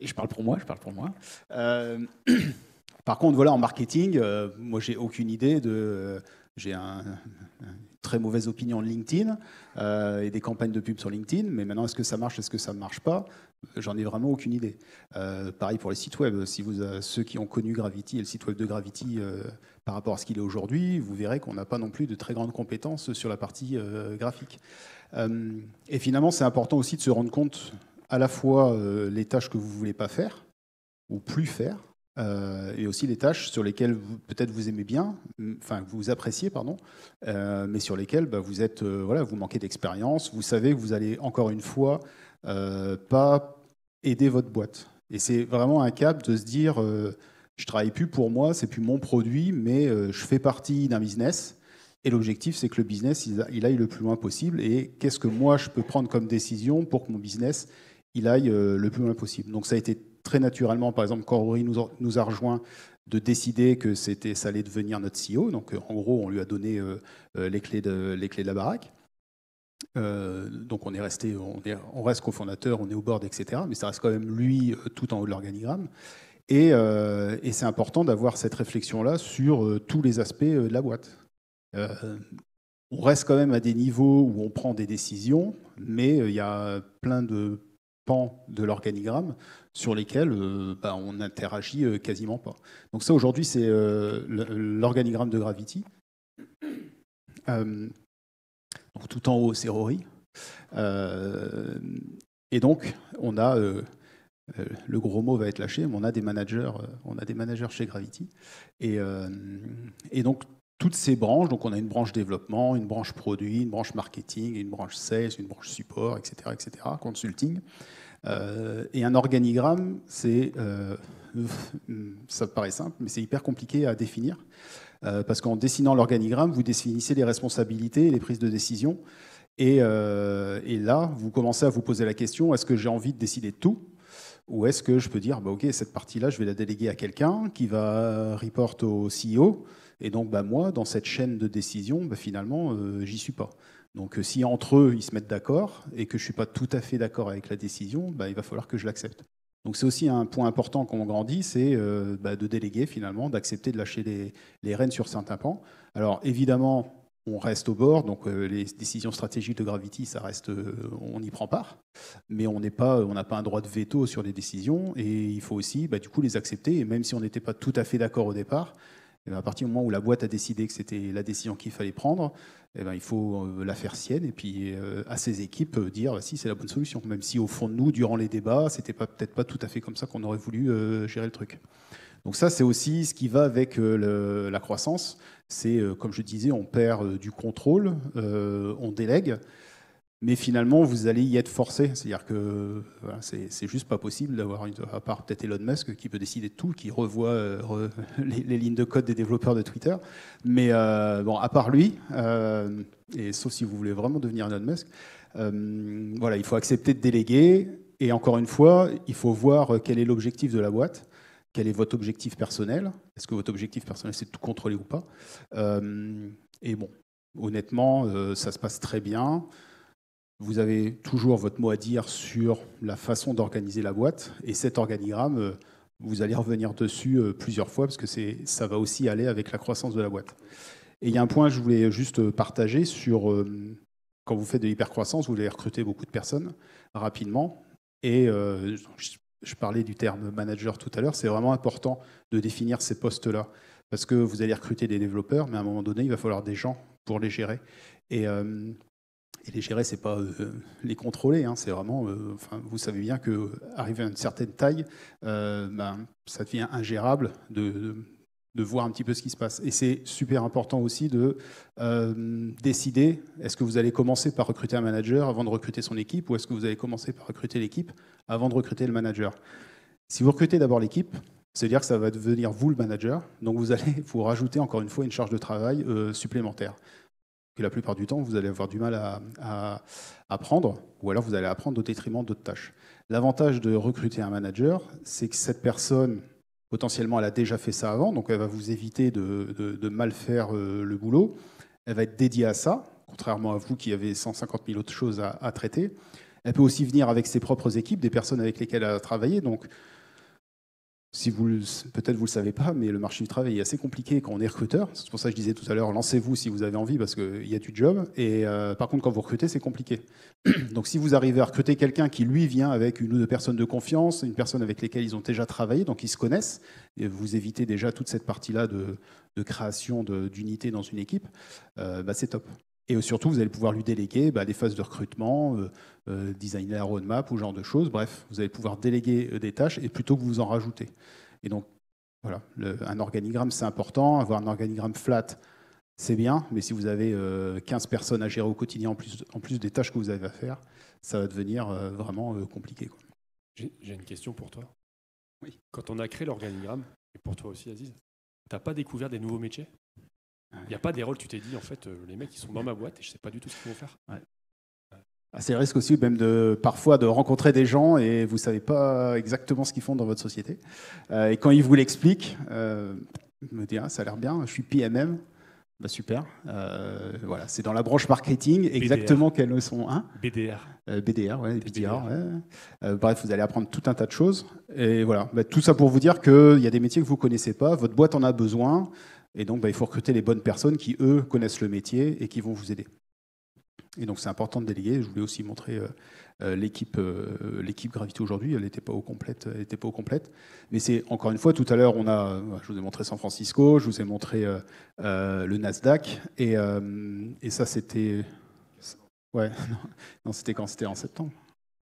et je parle pour moi, par contre, voilà, en marketing, moi, j'ai aucune idée j'ai une très mauvaise opinion de LinkedIn et des campagnes de pub sur LinkedIn, mais maintenant, est-ce que ça marche, est-ce que ça ne marche pas? J'en ai vraiment aucune idée. Pareil pour les sites web. Si ceux qui ont connu Gravity et le site web de Gravity par rapport à ce qu'il est aujourd'hui, vous verrez qu'on n'a pas non plus de très grandes compétences sur la partie graphique. Et finalement, c'est important aussi de se rendre compte à la fois les tâches que vous ne voulez pas faire ou plus faire, et aussi les tâches sur lesquelles peut-être vous aimez bien, enfin vous appréciez, pardon, mais sur lesquelles vous êtes, voilà, vous manquez d'expérience, vous savez que vous allez encore une fois pas aider votre boîte. Et c'est vraiment un cap de se dire, je travaille plus pour moi, c'est plus mon produit, mais je fais partie d'un business. Et l'objectif, c'est que le business, il aille le plus loin possible. Et qu'est-ce que moi, je peux prendre comme décision pour que mon business, il aille le plus loin possible. Donc ça a été très naturellement, par exemple, quand Rory nous a rejoint, de décider que ça allait devenir notre CEO. Donc en gros, on lui a donné les clés de la baraque. Donc on reste cofondateur, on est au board, etc. Mais ça reste quand même lui tout en haut de l'organigramme. Et c'est important d'avoir cette réflexion-là sur tous les aspects de la boîte. On reste quand même à des niveaux où on prend des décisions, mais il y a plein de pans de l'organigramme sur lesquels on n'interagit quasiment pas. Donc ça, aujourd'hui, c'est l'organigramme de Gravity. Donc, tout en haut, c'est Rory. Et donc, on a, le gros mot va être lâché, mais on a des managers chez Gravity. Et donc, toutes ces branches, donc on a une branche développement, une branche produit, une branche marketing, une branche sales, une branche support, etc., consulting. Et un organigramme, ça paraît simple, mais c'est hyper compliqué à définir. Parce qu'en dessinant l'organigramme, vous définissez les responsabilités et les prises de décision. Et là, vous commencez à vous poser la question, est-ce que j'ai envie de décider de tout? Ou est-ce que je peux dire, OK, cette partie-là, je vais la déléguer à quelqu'un qui va report au CEO. Et donc, moi, dans cette chaîne de décision, finalement, j'y suis pas. Donc, si entre eux, ils se mettent d'accord et que je suis pas tout à fait d'accord avec la décision, il va falloir que je l'accepte. Donc, c'est aussi un point important quand on grandit, c'est de déléguer finalement, d'accepter de lâcher les rênes sur certains pans. Alors, évidemment, on reste au bord, donc les décisions stratégiques de Gravity, ça reste, on y prend part, mais on n'a pas un droit de veto sur les décisions, et il faut aussi, du coup, les accepter. Et même si on n'était pas tout à fait d'accord au départ, à partir du moment où la boîte a décidé que c'était la décision qu'il fallait prendre, il faut la faire sienne et puis à ses équipes dire si c'est la bonne solution. Même si au fond de nous, durant les débats, c'était peut-être pas tout à fait comme ça qu'on aurait voulu gérer le truc. Donc ça, c'est aussi ce qui va avec la croissance. C'est, comme je disais, on perd du contrôle, on délègue. Mais finalement, vous allez y être forcé. C'est-à-dire que voilà, c'est juste pas possible d'avoir, à part peut-être Elon Musk qui peut décider de tout, qui revoit les lignes de code des développeurs de Twitter. Mais bon, à part lui, et sauf si vous voulez vraiment devenir Elon Musk, voilà, il faut accepter de déléguer. Et encore une fois, il faut voir quel est l'objectif de la boîte, quel est votre objectif personnel. Est-ce que votre objectif personnel, c'est de tout contrôler ou pas? Et bon, honnêtement, ça se passe très bien. Vous avez toujours votre mot à dire sur la façon d'organiser la boîte. Et cet organigramme, vous allez revenir dessus plusieurs fois parce que ça va aussi aller avec la croissance de la boîte. Et il y a un point que je voulais juste partager sur quand vous faites de l'hypercroissance, vous allez recruter beaucoup de personnes rapidement. Et je parlais du terme manager tout à l'heure, c'est vraiment important de définir ces postes-là. Parce que vous allez recruter des développeurs, mais à un moment donné, il va falloir des gens pour les gérer. Et les gérer, c'est pas les contrôler, hein, c'est vraiment. Enfin, vous savez bien qu'arriver à une certaine taille, ça devient ingérable de voir un petit peu ce qui se passe. Et c'est super important aussi de décider, est-ce que vous allez commencer par recruter un manager avant de recruter son équipe, ou est-ce que vous allez commencer par recruter l'équipe avant de recruter le manager? Si vous recrutez d'abord l'équipe, c'est-à-dire que ça va devenir vous le manager, donc vous allez vous rajouter encore une fois une charge de travail supplémentaire, que la plupart du temps, vous allez avoir du mal à apprendre, ou alors vous allez apprendre au détriment d'autres tâches. L'avantage de recruter un manager, c'est que cette personne, potentiellement, elle a déjà fait ça avant, donc elle va vous éviter de mal faire le boulot. Elle va être dédiée à ça, contrairement à vous qui avez 150 000 autres choses à traiter. Elle peut aussi venir avec ses propres équipes, des personnes avec lesquelles elle a travaillé. Donc, peut-être vous le savez pas, mais le marché du travail est assez compliqué quand on est recruteur. C'est pour ça que je disais tout à l'heure, lancez-vous si vous avez envie, parce qu'il y a du job. Et par contre, quand vous recrutez, c'est compliqué. Donc si vous arrivez à recruter quelqu'un qui, lui, vient avec une ou deux personnes de confiance, une personne avec lesquelles ils ont déjà travaillé, donc ils se connaissent, et vous évitez déjà toute cette partie-là de création d'unité dans une équipe, c'est top. Et surtout, vous allez pouvoir lui déléguer des phases de recrutement, designer la roadmap ou ce genre de choses. Bref, vous allez pouvoir déléguer des tâches et plutôt que vous en rajoutez. Et donc, voilà, un organigramme, c'est important. Avoir un organigramme flat, c'est bien. Mais si vous avez 15 personnes à gérer au quotidien en plus des tâches que vous avez à faire, ça va devenir vraiment compliqué, quoi. J'ai une question pour toi. Oui. Quand on a créé l'organigramme, et pour toi aussi, Aziz, tu n'as pas découvert des nouveaux métiers? Il n'y a pas des rôles, tu t'es dit, en fait, les mecs, ils sont dans ma boîte et je ne sais pas du tout ce qu'ils vont faire. Ouais. C'est le risque aussi même parfois de rencontrer des gens et vous ne savez pas exactement ce qu'ils font dans votre société. Et quand ils vous l'expliquent, ils me disent ça a l'air bien, je suis PMM. Super. Voilà, c'est dans la branche marketing, exactement BDR. quelles sont. BDR. BDR, ouais, BDR. Ouais. Bref, vous allez apprendre tout un tas de choses. Et voilà, tout ça pour vous dire qu'il y a des métiers que vous ne connaissez pas, votre boîte en a besoin. Et donc, il faut recruter les bonnes personnes qui, eux, connaissent le métier et qui vont vous aider. Et donc, c'est important de déléguer. Je voulais aussi montrer l'équipe Gravity aujourd'hui. Elle n'était pas au complète. Mais c'est, encore une fois, tout à l'heure, je vous ai montré San Francisco, je vous ai montré le Nasdaq. Et ça, c'était... Ouais, non, c'était quand? C'était en septembre.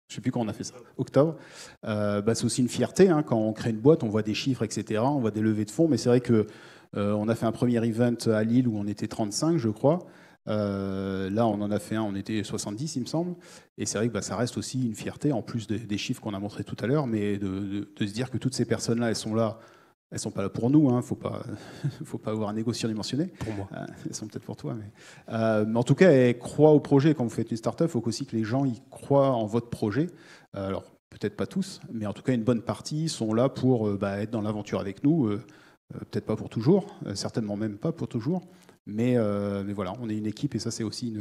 Je ne sais plus quand on a fait ça. Octobre. C'est aussi une fierté. Hein, quand on crée une boîte, on voit des chiffres, etc. On voit des levées de fonds. Mais c'est vrai que on a fait un premier event à Lille où on était 35, je crois. Là, on en a fait un, on était 70, il me semble. Et c'est vrai que ça reste aussi une fierté, en plus des chiffres qu'on a montrés tout à l'heure, mais de se dire que toutes ces personnes-là, elles sont là. Elles ne sont pas là pour nous, hein. Faut pas avoir un égo surdimensionné. Pour moi. Elles sont peut-être pour toi. Mais en tout cas, elles croient au projet. Quand vous faites une start-up, il faut aussi que les gens y croient en votre projet. Alors, peut-être pas tous, mais en tout cas, une bonne partie sont là pour être dans l'aventure avec nous. Peut-être pas pour toujours, certainement même pas pour toujours. Mais voilà, on est une équipe et ça, c'est aussi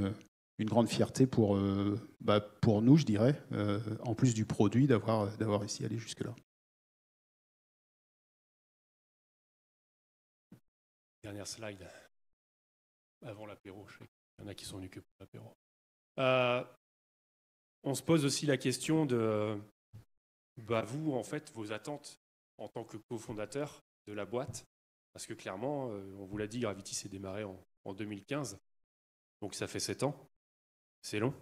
une grande fierté pour nous, je dirais, en plus du produit, d'avoir réussi à aller jusque-là. Dernière slide. Avant l'apéro, je sais qu'il y en a qui sont venus que pour l'apéro. On se pose aussi la question de vous, en fait, vos attentes en tant que cofondateur de la boîte. Parce que clairement, on vous l'a dit, Gravity s'est démarré en 2015. Donc ça fait 7 ans. C'est long.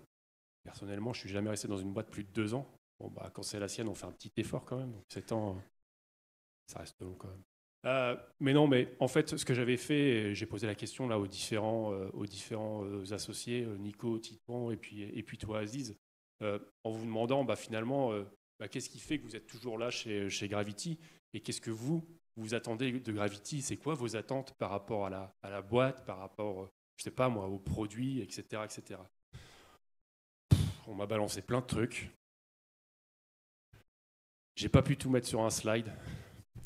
Personnellement, je ne suis jamais resté dans une boîte plus de 2 ans. Bon, quand c'est la sienne, on fait un petit effort quand même. Donc 7 ans, ça reste long quand même. Mais non, mais en fait, ce que j'avais fait, j'ai posé la question là aux différents associés, Nico, Titouan et puis toi, Aziz, en vous demandant finalement, qu'est-ce qui fait que vous êtes toujours là chez Gravity et qu'est-ce que vous attendez de Gravity? C'est quoi vos attentes par rapport à la boîte, par rapport, je sais pas moi, aux produits, etc., etc. On m'a balancé plein de trucs. J'ai pas pu tout mettre sur un slide.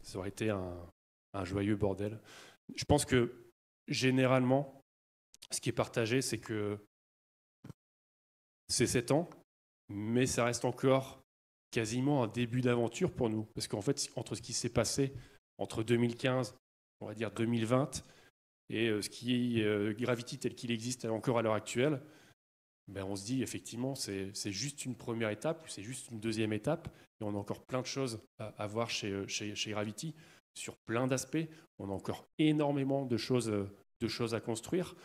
Ça aurait été un joyeux bordel. Je pense que généralement, ce qui est partagé, c'est que c'est 7 ans, mais ça reste encore quasiment un début d'aventure pour nous. Parce qu'en fait, entre ce qui s'est passé entre 2015, on va dire 2020, et ce qui est Gravity tel qu'il existe encore à l'heure actuelle, on se dit effectivement c'est juste une première étape, c'est juste une deuxième étape, et on a encore plein de choses à voir chez Gravity sur plein d'aspects. On a encore énormément de choses à construire.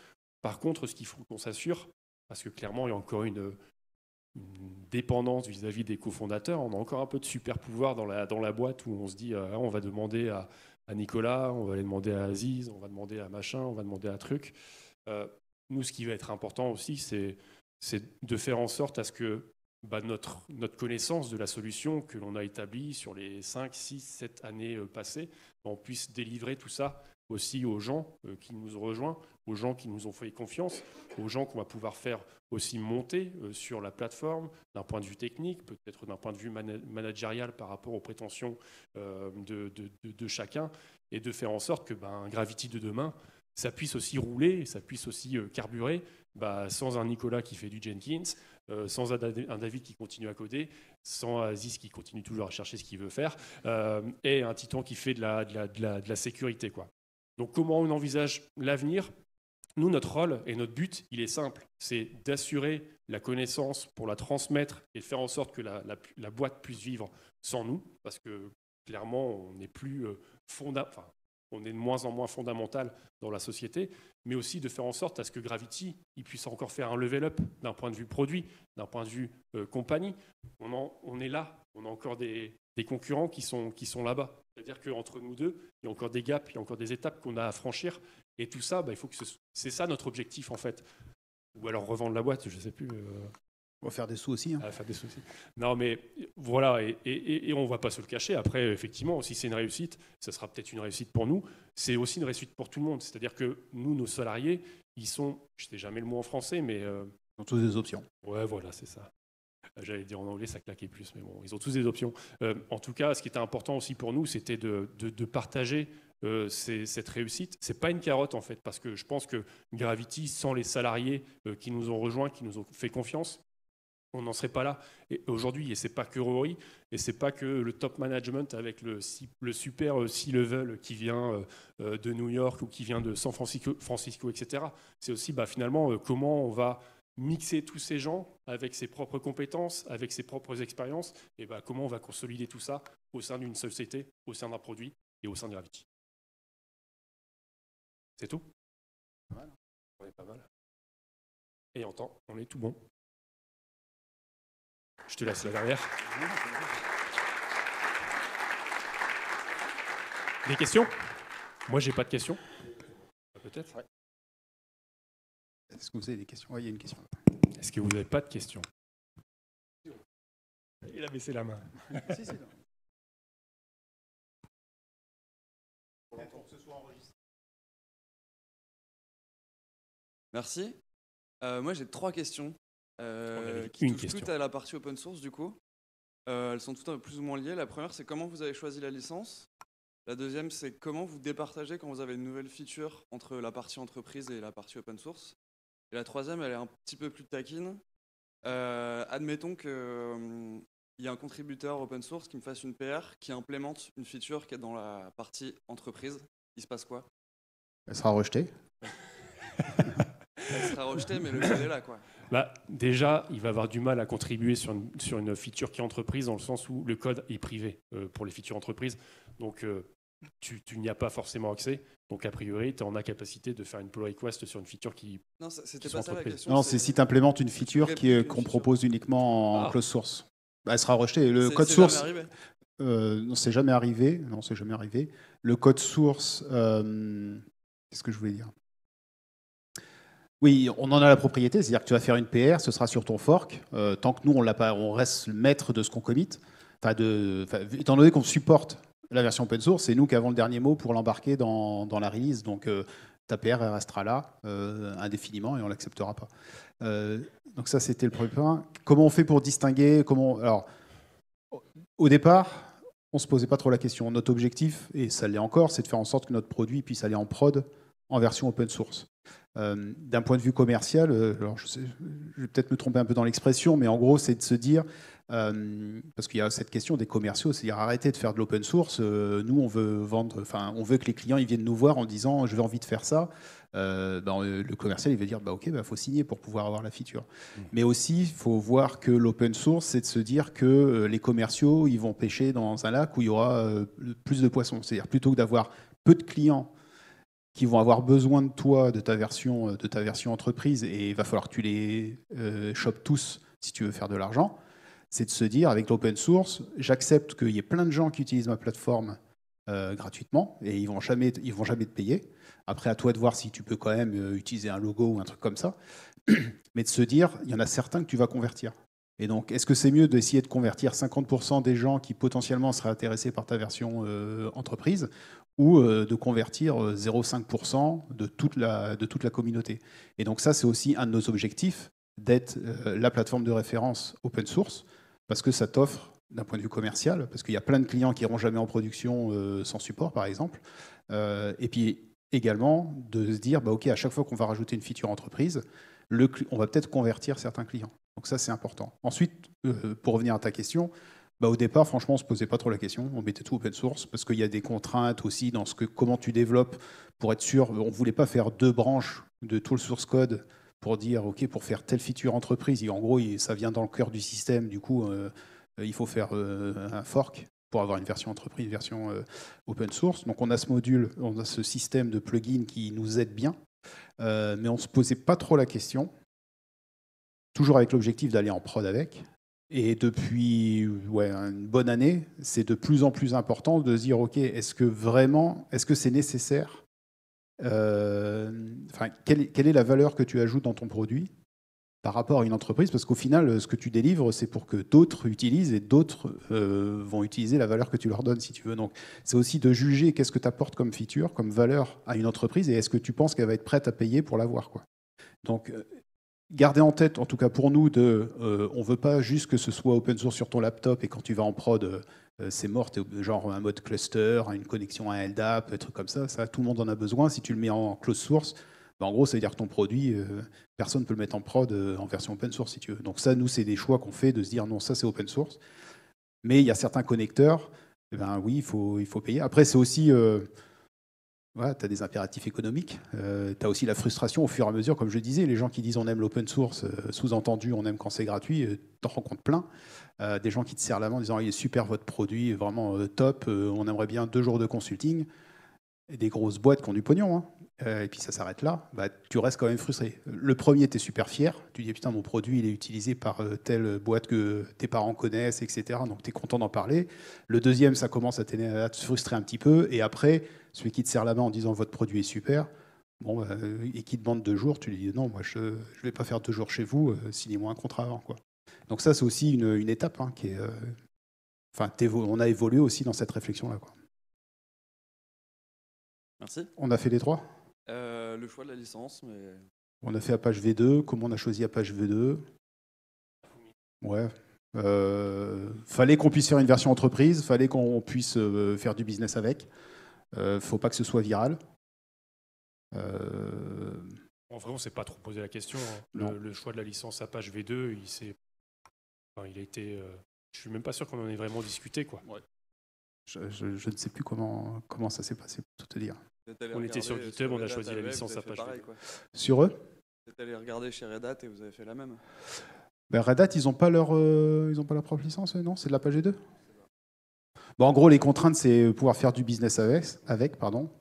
Par contre, ce qu'il faut qu'on s'assure, parce que clairement il y a encore une dépendance vis-à-vis des cofondateurs, on a encore un peu de super pouvoir dans la boîte où on se dit on va demander à Nicolas, on va aller demander à Aziz, on va demander à machin, on va demander à truc. Nous, ce qui va être important aussi, c'est de faire en sorte à ce que notre connaissance de la solution que l'on a établie sur les 5, 6, 7 années passées, on puisse délivrer tout ça aussi aux gens qui nous ont rejoints, aux gens qui nous ont fait confiance, aux gens qu'on va pouvoir faire aussi monter sur la plateforme d'un point de vue technique, peut-être d'un point de vue managérial par rapport aux prétentions de chacun, et de faire en sorte que Gravity de demain, ça puisse aussi rouler, ça puisse aussi carburer, sans un Nicolas qui fait du Jenkins, sans un David qui continue à coder, sans Aziz qui continue toujours à chercher ce qu'il veut faire, et un Titan qui fait de la sécurité, quoi. Donc comment on envisage l'avenir? Nous, notre rôle et notre but, il est simple, c'est d'assurer la connaissance pour la transmettre et faire en sorte que la boîte puisse vivre sans nous, parce que clairement, on n'est plus on est de moins en moins fondamental dans la société, mais aussi de faire en sorte à ce que Gravity il puisse encore faire un level up d'un point de vue produit, d'un point de vue compagnie. On est là, on a encore des concurrents qui sont là-bas. C'est-à-dire qu'entre nous deux, il y a encore des gaps, il y a encore des étapes qu'on a à franchir. Et tout ça, il faut que c'est ça notre objectif en fait. Ou alors revendre la boîte, je ne sais plus. On va faire des sous aussi. Faire des sous aussi. Non, mais voilà, et on ne va pas se le cacher. Après, effectivement, si c'est une réussite, ça sera peut-être une réussite pour nous. C'est aussi une réussite pour tout le monde. C'est-à-dire que nous, nos salariés, ils sont, je ne sais jamais le mot en français, mais... Ils ont tous des options. Ouais, voilà, c'est ça. J'allais dire en anglais, ça claquait plus, mais bon, ils ont tous des options. En tout cas, ce qui était important aussi pour nous, c'était de partager cette réussite. C'est pas une carotte en fait, parce que je pense que Gravity, sans les salariés qui nous ont rejoints, qui nous ont fait confiance, on n'en serait pas là. Et aujourd'hui, et c'est pas que Rory, et c'est pas que le top management avec le super C-level qui vient de New York ou qui vient de San Francisco, etc. C'est aussi finalement comment on va mixer tous ces gens avec ses propres compétences, avec ses propres expériences, et comment on va consolider tout ça au sein d'une société, au sein d'un produit et au sein de Gravity. C'est tout? Voilà. On est pas mal. Et en temps, on est tout bon. Je te laisse là derrière. Des questions? Moi, j'ai pas de questions. Peut-être. Ouais. Est-ce que vous avez des questions? Oui, il y a une question. Est-ce que vous n'avez pas de questions? Il a baissé la main. Si, non. Pour que ce soit enregistré. Merci. Moi, j'ai 3 questions qui touchent toutes à la partie open source, du coup. Elles sont toutes plus ou moins liées. La première, c'est comment vous avez choisi la licence. La deuxième, c'est comment vous départagez quand vous avez une nouvelle feature entre la partie entreprise et la partie open source. Et la troisième, elle est un petit peu plus taquine. Admettons qu'il y a un contributeur open source qui me fasse une PR qui implémente une feature qui est dans la partie entreprise. Il se passe quoi? Elle sera rejetée. Elle sera rejetée, mais le code est là, quoi. Déjà, il va avoir du mal à contribuer sur une feature qui est entreprise, dans le sens où le code est privé pour les features entreprises. Donc, tu n'y as pas forcément accès. Donc, a priori, tu es en incapacité de faire une pull request sur une feature qui. Non, c'était pas ça la question. Non, c'est si tu implémentes une feature qu'on propose uniquement en closed source. Elle sera rejetée. Le code source. non, c'est jamais arrivé. Non, c'est jamais arrivé. Le code source, qu'est-ce que je voulais dire? Oui, on en a la propriété, c'est-à-dire que tu vas faire une PR, ce sera sur ton fork. Tant que nous, on l'a pas, on reste maître de ce qu'on commit. Étant donné qu'on supporte la version open source, c'est nous qui avons le dernier mot pour l'embarquer dans la release. Donc, ta PR, elle restera là indéfiniment et on ne l'acceptera pas. Donc ça, c'était le premier point. Comment on fait pour distinguer Alors, au départ, on ne se posait pas trop la question. Notre objectif, et ça l'est encore, c'est de faire en sorte que notre produit puisse aller en prod en version open source. D'un point de vue commercial, alors je vais peut-être me tromper un peu dans l'expression, mais en gros, c'est de se dire, parce qu'il y a cette question des commerciaux, c'est-à-dire arrêter de faire de l'open source. Nous, on veut vendre, on veut que les clients ils viennent nous voir en disant, j'ai envie de faire ça. Le commercial, il va dire, ok, faut signer pour pouvoir avoir la feature. Mais aussi, il faut voir que l'open source, c'est de se dire que les commerciaux, ils vont pêcher dans un lac où il y aura plus de poissons. C'est-à-dire plutôt que d'avoir peu de clients qui vont avoir besoin de toi, de ta version entreprise, et il va falloir que tu les chopes tous si tu veux faire de l'argent, c'est de se dire, avec l'open source, j'accepte qu'il y ait plein de gens qui utilisent ma plateforme gratuitement, et ils vont jamais te payer. Après, à toi de voir si tu peux quand même utiliser un logo ou un truc comme ça, mais de se dire, il y en a certains que tu vas convertir. Et donc, est-ce que c'est mieux d'essayer de convertir 50% des gens qui potentiellement seraient intéressés par ta version entreprise, ou de convertir 0,5% de toute la communauté? Et donc ça, c'est aussi un de nos objectifs, d'être la plateforme de référence open source, parce que ça t'offre, d'un point de vue commercial, parce qu'il y a plein de clients qui n'iront jamais en production sans support, par exemple, et puis également de se dire, ok, à chaque fois qu'on va rajouter une feature entreprise, on va peut-être convertir certains clients. Donc ça, c'est important. Ensuite, pour revenir à ta question, au départ, franchement, on ne se posait pas trop la question. On mettait tout open source parce qu'il y a des contraintes aussi dans comment tu développes pour être sûr. On ne voulait pas faire 2 branches de tout le source code pour dire, OK, pour faire telle feature entreprise, et en gros, ça vient dans le cœur du système. Du coup, il faut faire un fork pour avoir une version entreprise, une version open source. Donc, on a ce module, on a ce système de plugin qui nous aide bien. Mais on ne se posait pas trop la question. Toujours avec l'objectif d'aller en prod avec. Et depuis une bonne année, c'est de plus en plus important de se dire, OK, est-ce que c'est nécessaire quelle est la valeur que tu ajoutes dans ton produit par rapport à une entreprise? Parce qu'au final, ce que tu délivres, c'est pour que d'autres utilisent et d'autres vont utiliser la valeur que tu leur donnes, si tu veux. Donc, c'est aussi de juger qu'est-ce que tu apportes comme feature, comme valeur à une entreprise, et est-ce que tu penses qu'elle va être prête à payer pour l'avoir, quoi. Donc, gardez en tête, en tout cas pour nous, on ne veut pas juste que ce soit open source sur ton laptop et quand tu vas en prod, c'est mort, genre un mode cluster, une connexion à un LDAP, des trucs comme ça. Ça, tout le monde en a besoin. Si tu le mets en close source, en gros, ça veut dire que ton produit, personne ne peut le mettre en prod en version open source, si tu veux. Donc ça, nous, c'est des choix qu'on fait de se dire non, ça, c'est open source. Mais il y a certains connecteurs, oui, il faut payer. Après, c'est aussi... tu as des impératifs économiques. Tu as aussi la frustration au fur et à mesure. Comme je disais, les gens qui disent on aime l'open source, sous-entendu on aime quand c'est gratuit, t'en rencontres plein. Des gens qui te serrent la main en disant il est super votre produit, vraiment top, on aimerait bien 2 jours de consulting. Et des grosses boîtes qui ont du pognon, hein. Et puis ça s'arrête là, tu restes quand même frustré. Le premier, tu es super fier. Tu dis putain, mon produit il est utilisé par telle boîte que tes parents connaissent, etc. Donc tu es content d'en parler. Le deuxième, ça commence à te frustrer un petit peu. Et après, celui qui te serre la main en disant votre produit est super, et qui demande 2 jours, tu lui dis non, moi je ne vais pas faire 2 jours chez vous, signez-moi un contrat avant, quoi. Donc ça, c'est aussi une étape qui est. On a évolué aussi dans cette réflexion-là, quoi. Merci. On a fait les 3 ? Le choix de la licence, mais... On a fait Apache V2. Comment on a choisi Apache V2 ? Ouais. Fallait qu'on puisse faire une version entreprise, fallait qu'on puisse faire du business avec. Faut pas que ce soit viral. En vrai, on s'est pas trop posé la question. Hein. Le choix de la licence Apache V2, il a été... je suis même pas sûr qu'on en ait vraiment discuté, quoi. Ouais. Je ne sais plus comment ça s'est passé, pour tout te dire. On était sur GitHub, on a choisi la licence Apache. Sur eux ? Vous êtes allé regarder chez Red Hat et vous avez fait la même. Red Hat, ils n'ont pas leur propre licence, non ? C'est de l'Apache V2 ? En gros, les contraintes, c'est pouvoir faire du business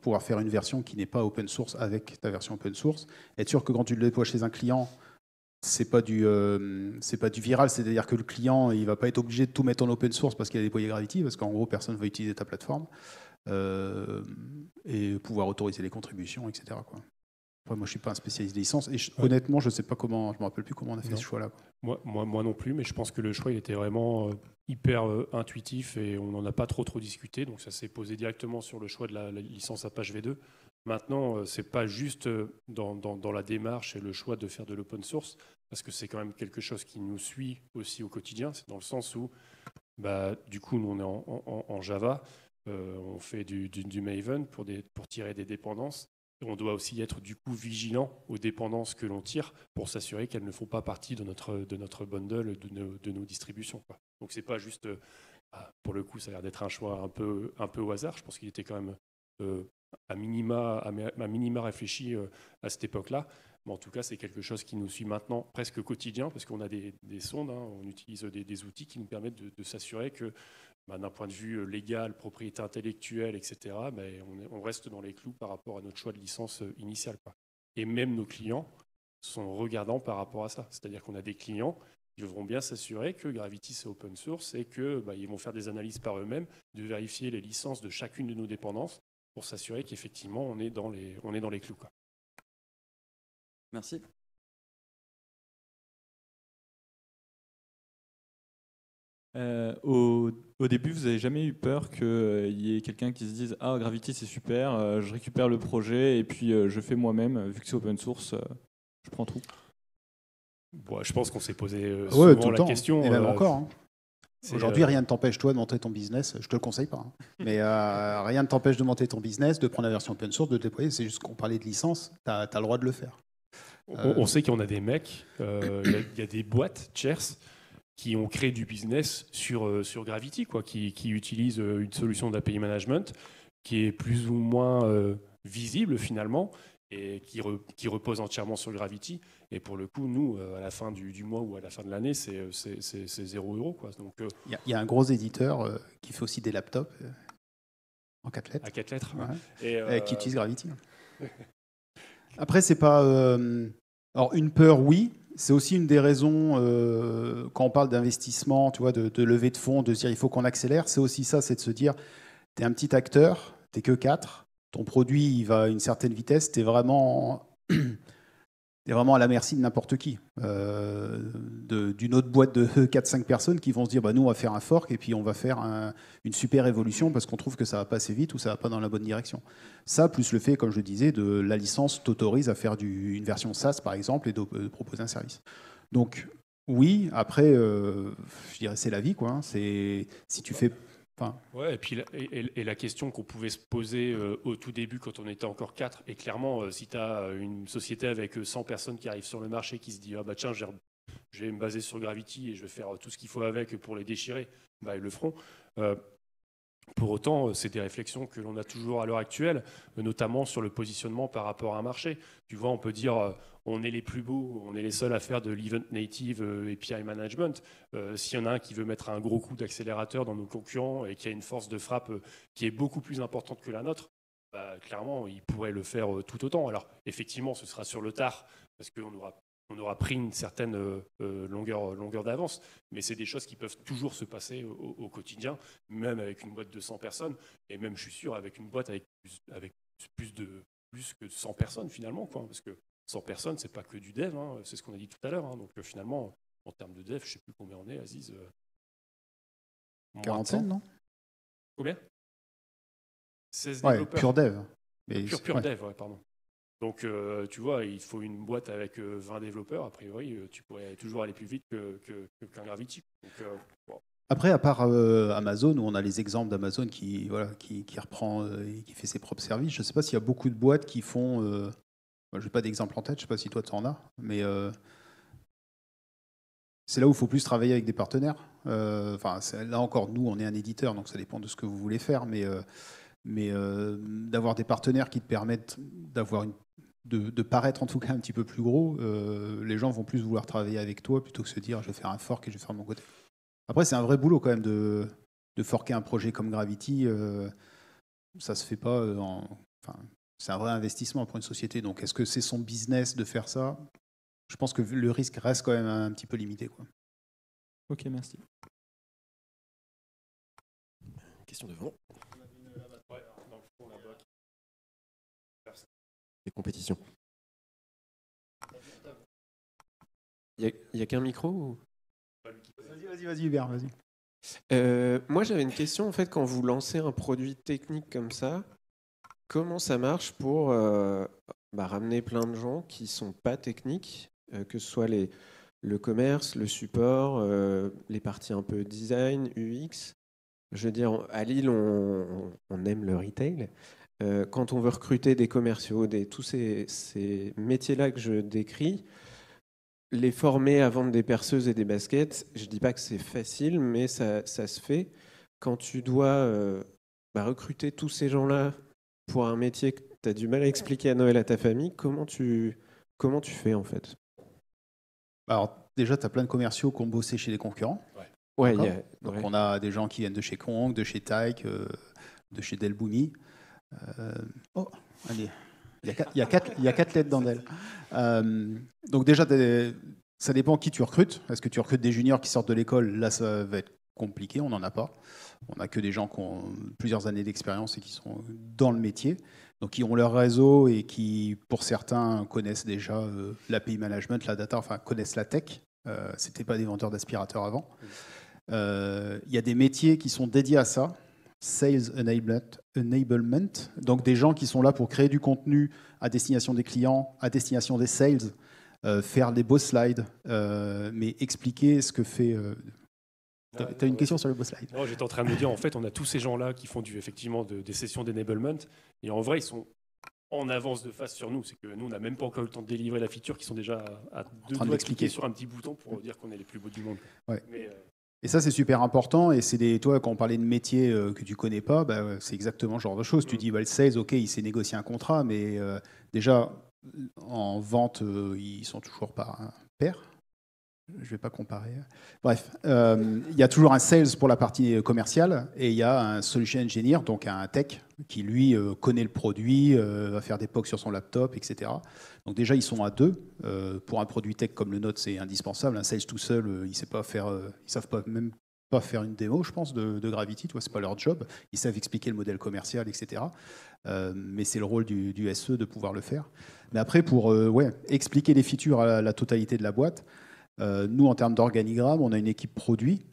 pouvoir faire une version qui n'est pas open source avec ta version open source, être sûr que quand tu le déploies chez un client, c'est pas du viral, c'est-à-dire que le client il va pas être obligé de tout mettre en open source parce qu'il a déployé Gravity, parce qu'en gros personne ne va utiliser ta plateforme et pouvoir autoriser les contributions, etc. quoi. Après, moi je suis pas un spécialiste des licences et honnêtement je sais pas comment, je me rappelle plus comment on a fait ce choix-là. Moi non plus, mais je pense que le choix il était vraiment hyper intuitif et on n'en a pas trop discuté, donc ça s'est posé directement sur le choix de la licence Apache V2. Maintenant, c'est pas juste dans la démarche et le choix de faire de l'open source, parce que c'est quand même quelque chose qui nous suit aussi au quotidien. C'est dans le sens où, du coup, nous on est en Java, on fait du Maven pour tirer des dépendances. Et on doit aussi être du coup vigilant aux dépendances que l'on tire pour s'assurer qu'elles ne font pas partie de notre bundle, de nos distributions, quoi. Donc c'est pas juste, pour le coup, ça a l'air d'être un choix un peu au hasard. Je pense qu'il était quand même à minima réfléchi à cette époque-là. Mais en tout cas, c'est quelque chose qui nous suit maintenant presque quotidien, parce qu'on a des sondes, on utilise des outils qui nous permettent de s'assurer que, d'un point de vue légal, propriété intellectuelle, etc., on reste dans les clous par rapport à notre choix de licence initiale, quoi. Et même nos clients sont regardants par rapport à ça. C'est-à-dire qu'on a des clients qui devront bien s'assurer que Gravity c'est open source et qu'ils vont faire des analyses par eux-mêmes, de vérifier les licences de chacune de nos dépendances pour s'assurer qu'effectivement on est dans les clous, quoi. Merci. Au début, vous n'avez jamais eu peur qu'il y ait quelqu'un qui se dise « Ah, Gravity, c'est super, je récupère le projet et puis je fais moi-même, vu que c'est open source, je prends tout ». Je pense qu'on s'est posé souvent tout le la temps, question. Et même encore. Aujourd'hui, rien ne t'empêche, toi, de monter ton business. Je te le conseille pas. Mais rien ne t'empêche de monter ton business, de prendre la version open source, de déployer. C'est juste qu'on parlait de licence. Tu as le droit de le faire. On sait qu'il y en a des mecs, il y a des boîtes, Cheers, qui ont créé du business sur Gravity, quoi, qui utilisent une solution d'API management qui est plus ou moins visible finalement et qui repose entièrement sur Gravity. Et pour le coup, nous, à la fin du mois ou à la fin de l'année, c'est 0 €, quoi. Donc, y a un gros éditeur qui fait aussi des laptops en 4 lettres. À 4 lettres, ouais. Et qui utilise Gravity. Après, c'est pas... Alors, une peur, oui. C'est aussi une des raisons, quand on parle d'investissement, tu vois, de levée de fonds, de se dire il faut qu'on accélère. C'est aussi ça, c'est de se dire, tu es un petit acteur, tu n'es que 4, ton produit il va à une certaine vitesse, tu es vraiment à la merci de n'importe qui. D'une autre boîte de 4-5 personnes qui vont se dire nous, on va faire un fork et puis on va faire une super évolution parce qu'on trouve que ça va pas assez vite ou ça va pas dans la bonne direction. Ça, plus le fait, comme je le disais, de la licence t'autorise à faire une version SaaS, par exemple, et de proposer un service. Donc, oui, après, je dirais c'est la vie, quoi. Si tu fais... Ouais, et puis la question qu'on pouvait se poser au tout début quand on était encore 4, et clairement, si tu as une société avec 100 personnes qui arrivent sur le marché qui se dit tiens, je vais me baser sur Gravity et je vais faire tout ce qu'il faut avec pour les déchirer, ils le feront. Pour autant, c'est des réflexions que l'on a toujours à l'heure actuelle, notamment sur le positionnement par rapport à un marché. Tu vois, on peut dire on est les plus beaux, on est les seuls à faire de l'event native API management. S'il y en a un qui veut mettre un gros coup d'accélérateur dans nos concurrents et qui a une force de frappe qui est beaucoup plus importante que la nôtre, clairement, il pourrait le faire tout autant. Alors, effectivement, ce sera sur le tard, parce qu'on aura pris une certaine longueur d'avance, mais c'est des choses qui peuvent toujours se passer au quotidien, même avec une boîte de 100 personnes, et même, je suis sûr, avec une boîte avec plus que 100 personnes, finalement, quoi, parce que 100 personnes, c'est pas que du dev, c'est ce qu'on a dit tout à l'heure. Donc, finalement, en termes de dev, je sais plus combien on est, Aziz. Quarantaine, non? Combien? 16 ouais, développeurs. Pur dev. Mais pur dev, ouais, pardon. Donc, tu vois, il faut une boîte avec 20 développeurs. A priori, tu pourrais toujours aller plus vite qu'un Gravity. Donc, bon. Après, à part Amazon, où on a les exemples d'Amazon qui reprend et qui fait ses propres services, je ne sais pas s'il y a beaucoup de boîtes qui font... je n'ai pas d'exemple en tête, je ne sais pas si toi tu en as, mais c'est là où il faut plus travailler avec des partenaires. Là encore, nous, on est un éditeur, donc ça dépend de ce que vous voulez faire, mais d'avoir des partenaires qui te permettent de paraître en tout cas un petit peu plus gros, les gens vont plus vouloir travailler avec toi plutôt que se dire je vais faire un fork et je vais faire de mon côté. Après, c'est un vrai boulot quand même de forker un projet comme Gravity. Ça se fait pas c'est un vrai investissement pour une société. Donc, est-ce que c'est son business de faire ça? je pense que le risque reste quand même un petit peu limité, quoi. Ok, merci. Question devant. Les compétitions. Il y a qu'un micro ou... Vas-y, Hubert, vas-y. Moi, j'avais une question. En fait, quand vous lancez un produit technique comme ça, comment ça marche pour ramener plein de gens qui ne sont pas techniques, que ce soit le commerce, le support, les parties un peu design, UX. Je veux dire, à Lille, on aime le retail. Quand on veut recruter des commerciaux, tous ces métiers-là que je décris, les former à vendre des perceuses et des baskets, je ne dis pas que c'est facile, mais ça se fait. Quand tu dois recruter tous ces gens-là pour un métier que tu as du mal à expliquer à Noël à ta famille, comment tu fais en fait? Alors, déjà, tu as plein de commerciaux qui ont bossé chez les concurrents. Ouais, donc, on a des gens qui viennent de chez Kong, de chez Taïk, de chez Delboumi. Allez, il y a quatre lettres dans Del. Donc, déjà, ça dépend qui tu recrutes. Est-ce que tu recrutes des juniors qui sortent de l'école? Là, ça va être compliqué, on n'en a pas. On n'a que des gens qui ont plusieurs années d'expérience et qui sont dans le métier. Donc, qui ont leur réseau et qui, pour certains, connaissent déjà l'API management, la data, enfin, connaissent la tech. C'était pas des vendeurs d'aspirateurs avant. Il y a des métiers qui sont dédiés à ça. Sales enablement, donc des gens qui sont là pour créer du contenu à destination des clients, à destination des sales, faire des beaux slides, mais expliquer ce que fait... Tu as une question sur le beau slide? Non, j'étais en train de me dire, en fait, on a tous ces gens-là qui font effectivement des sessions d'enablement, et en vrai, ils sont en avance de phase sur nous. C'est que nous, on n'a même pas encore eu le temps de délivrer la feature, qui sont déjà à deux doigts de cliquer sur un petit bouton pour dire qu'on est les plus beaux du monde. Ouais. Et ça, c'est super important. Et toi, quand on parlait de métiers que tu connais pas, c'est exactement ce genre de choses. Tu dis, le sales, ok, il s'est négocié un contrat, mais déjà, en vente, ils sont toujours pas pairs. Je vais pas comparer. Bref, il y a toujours un sales pour la partie commerciale et il y a un solution engineer, donc un tech, qui lui connaît le produit, va faire des POC sur son laptop, etc. Donc déjà, ils sont à deux. Pour un produit tech comme le nôtre, c'est indispensable. Un sales tout seul, ils savent même pas faire une démo, je pense, de Gravity. C'est pas leur job. Ils savent expliquer le modèle commercial, etc. Mais c'est le rôle du SE de pouvoir le faire. Mais après, pour expliquer les features à la totalité de la boîte, nous, en termes d'organigramme, on a une équipe produit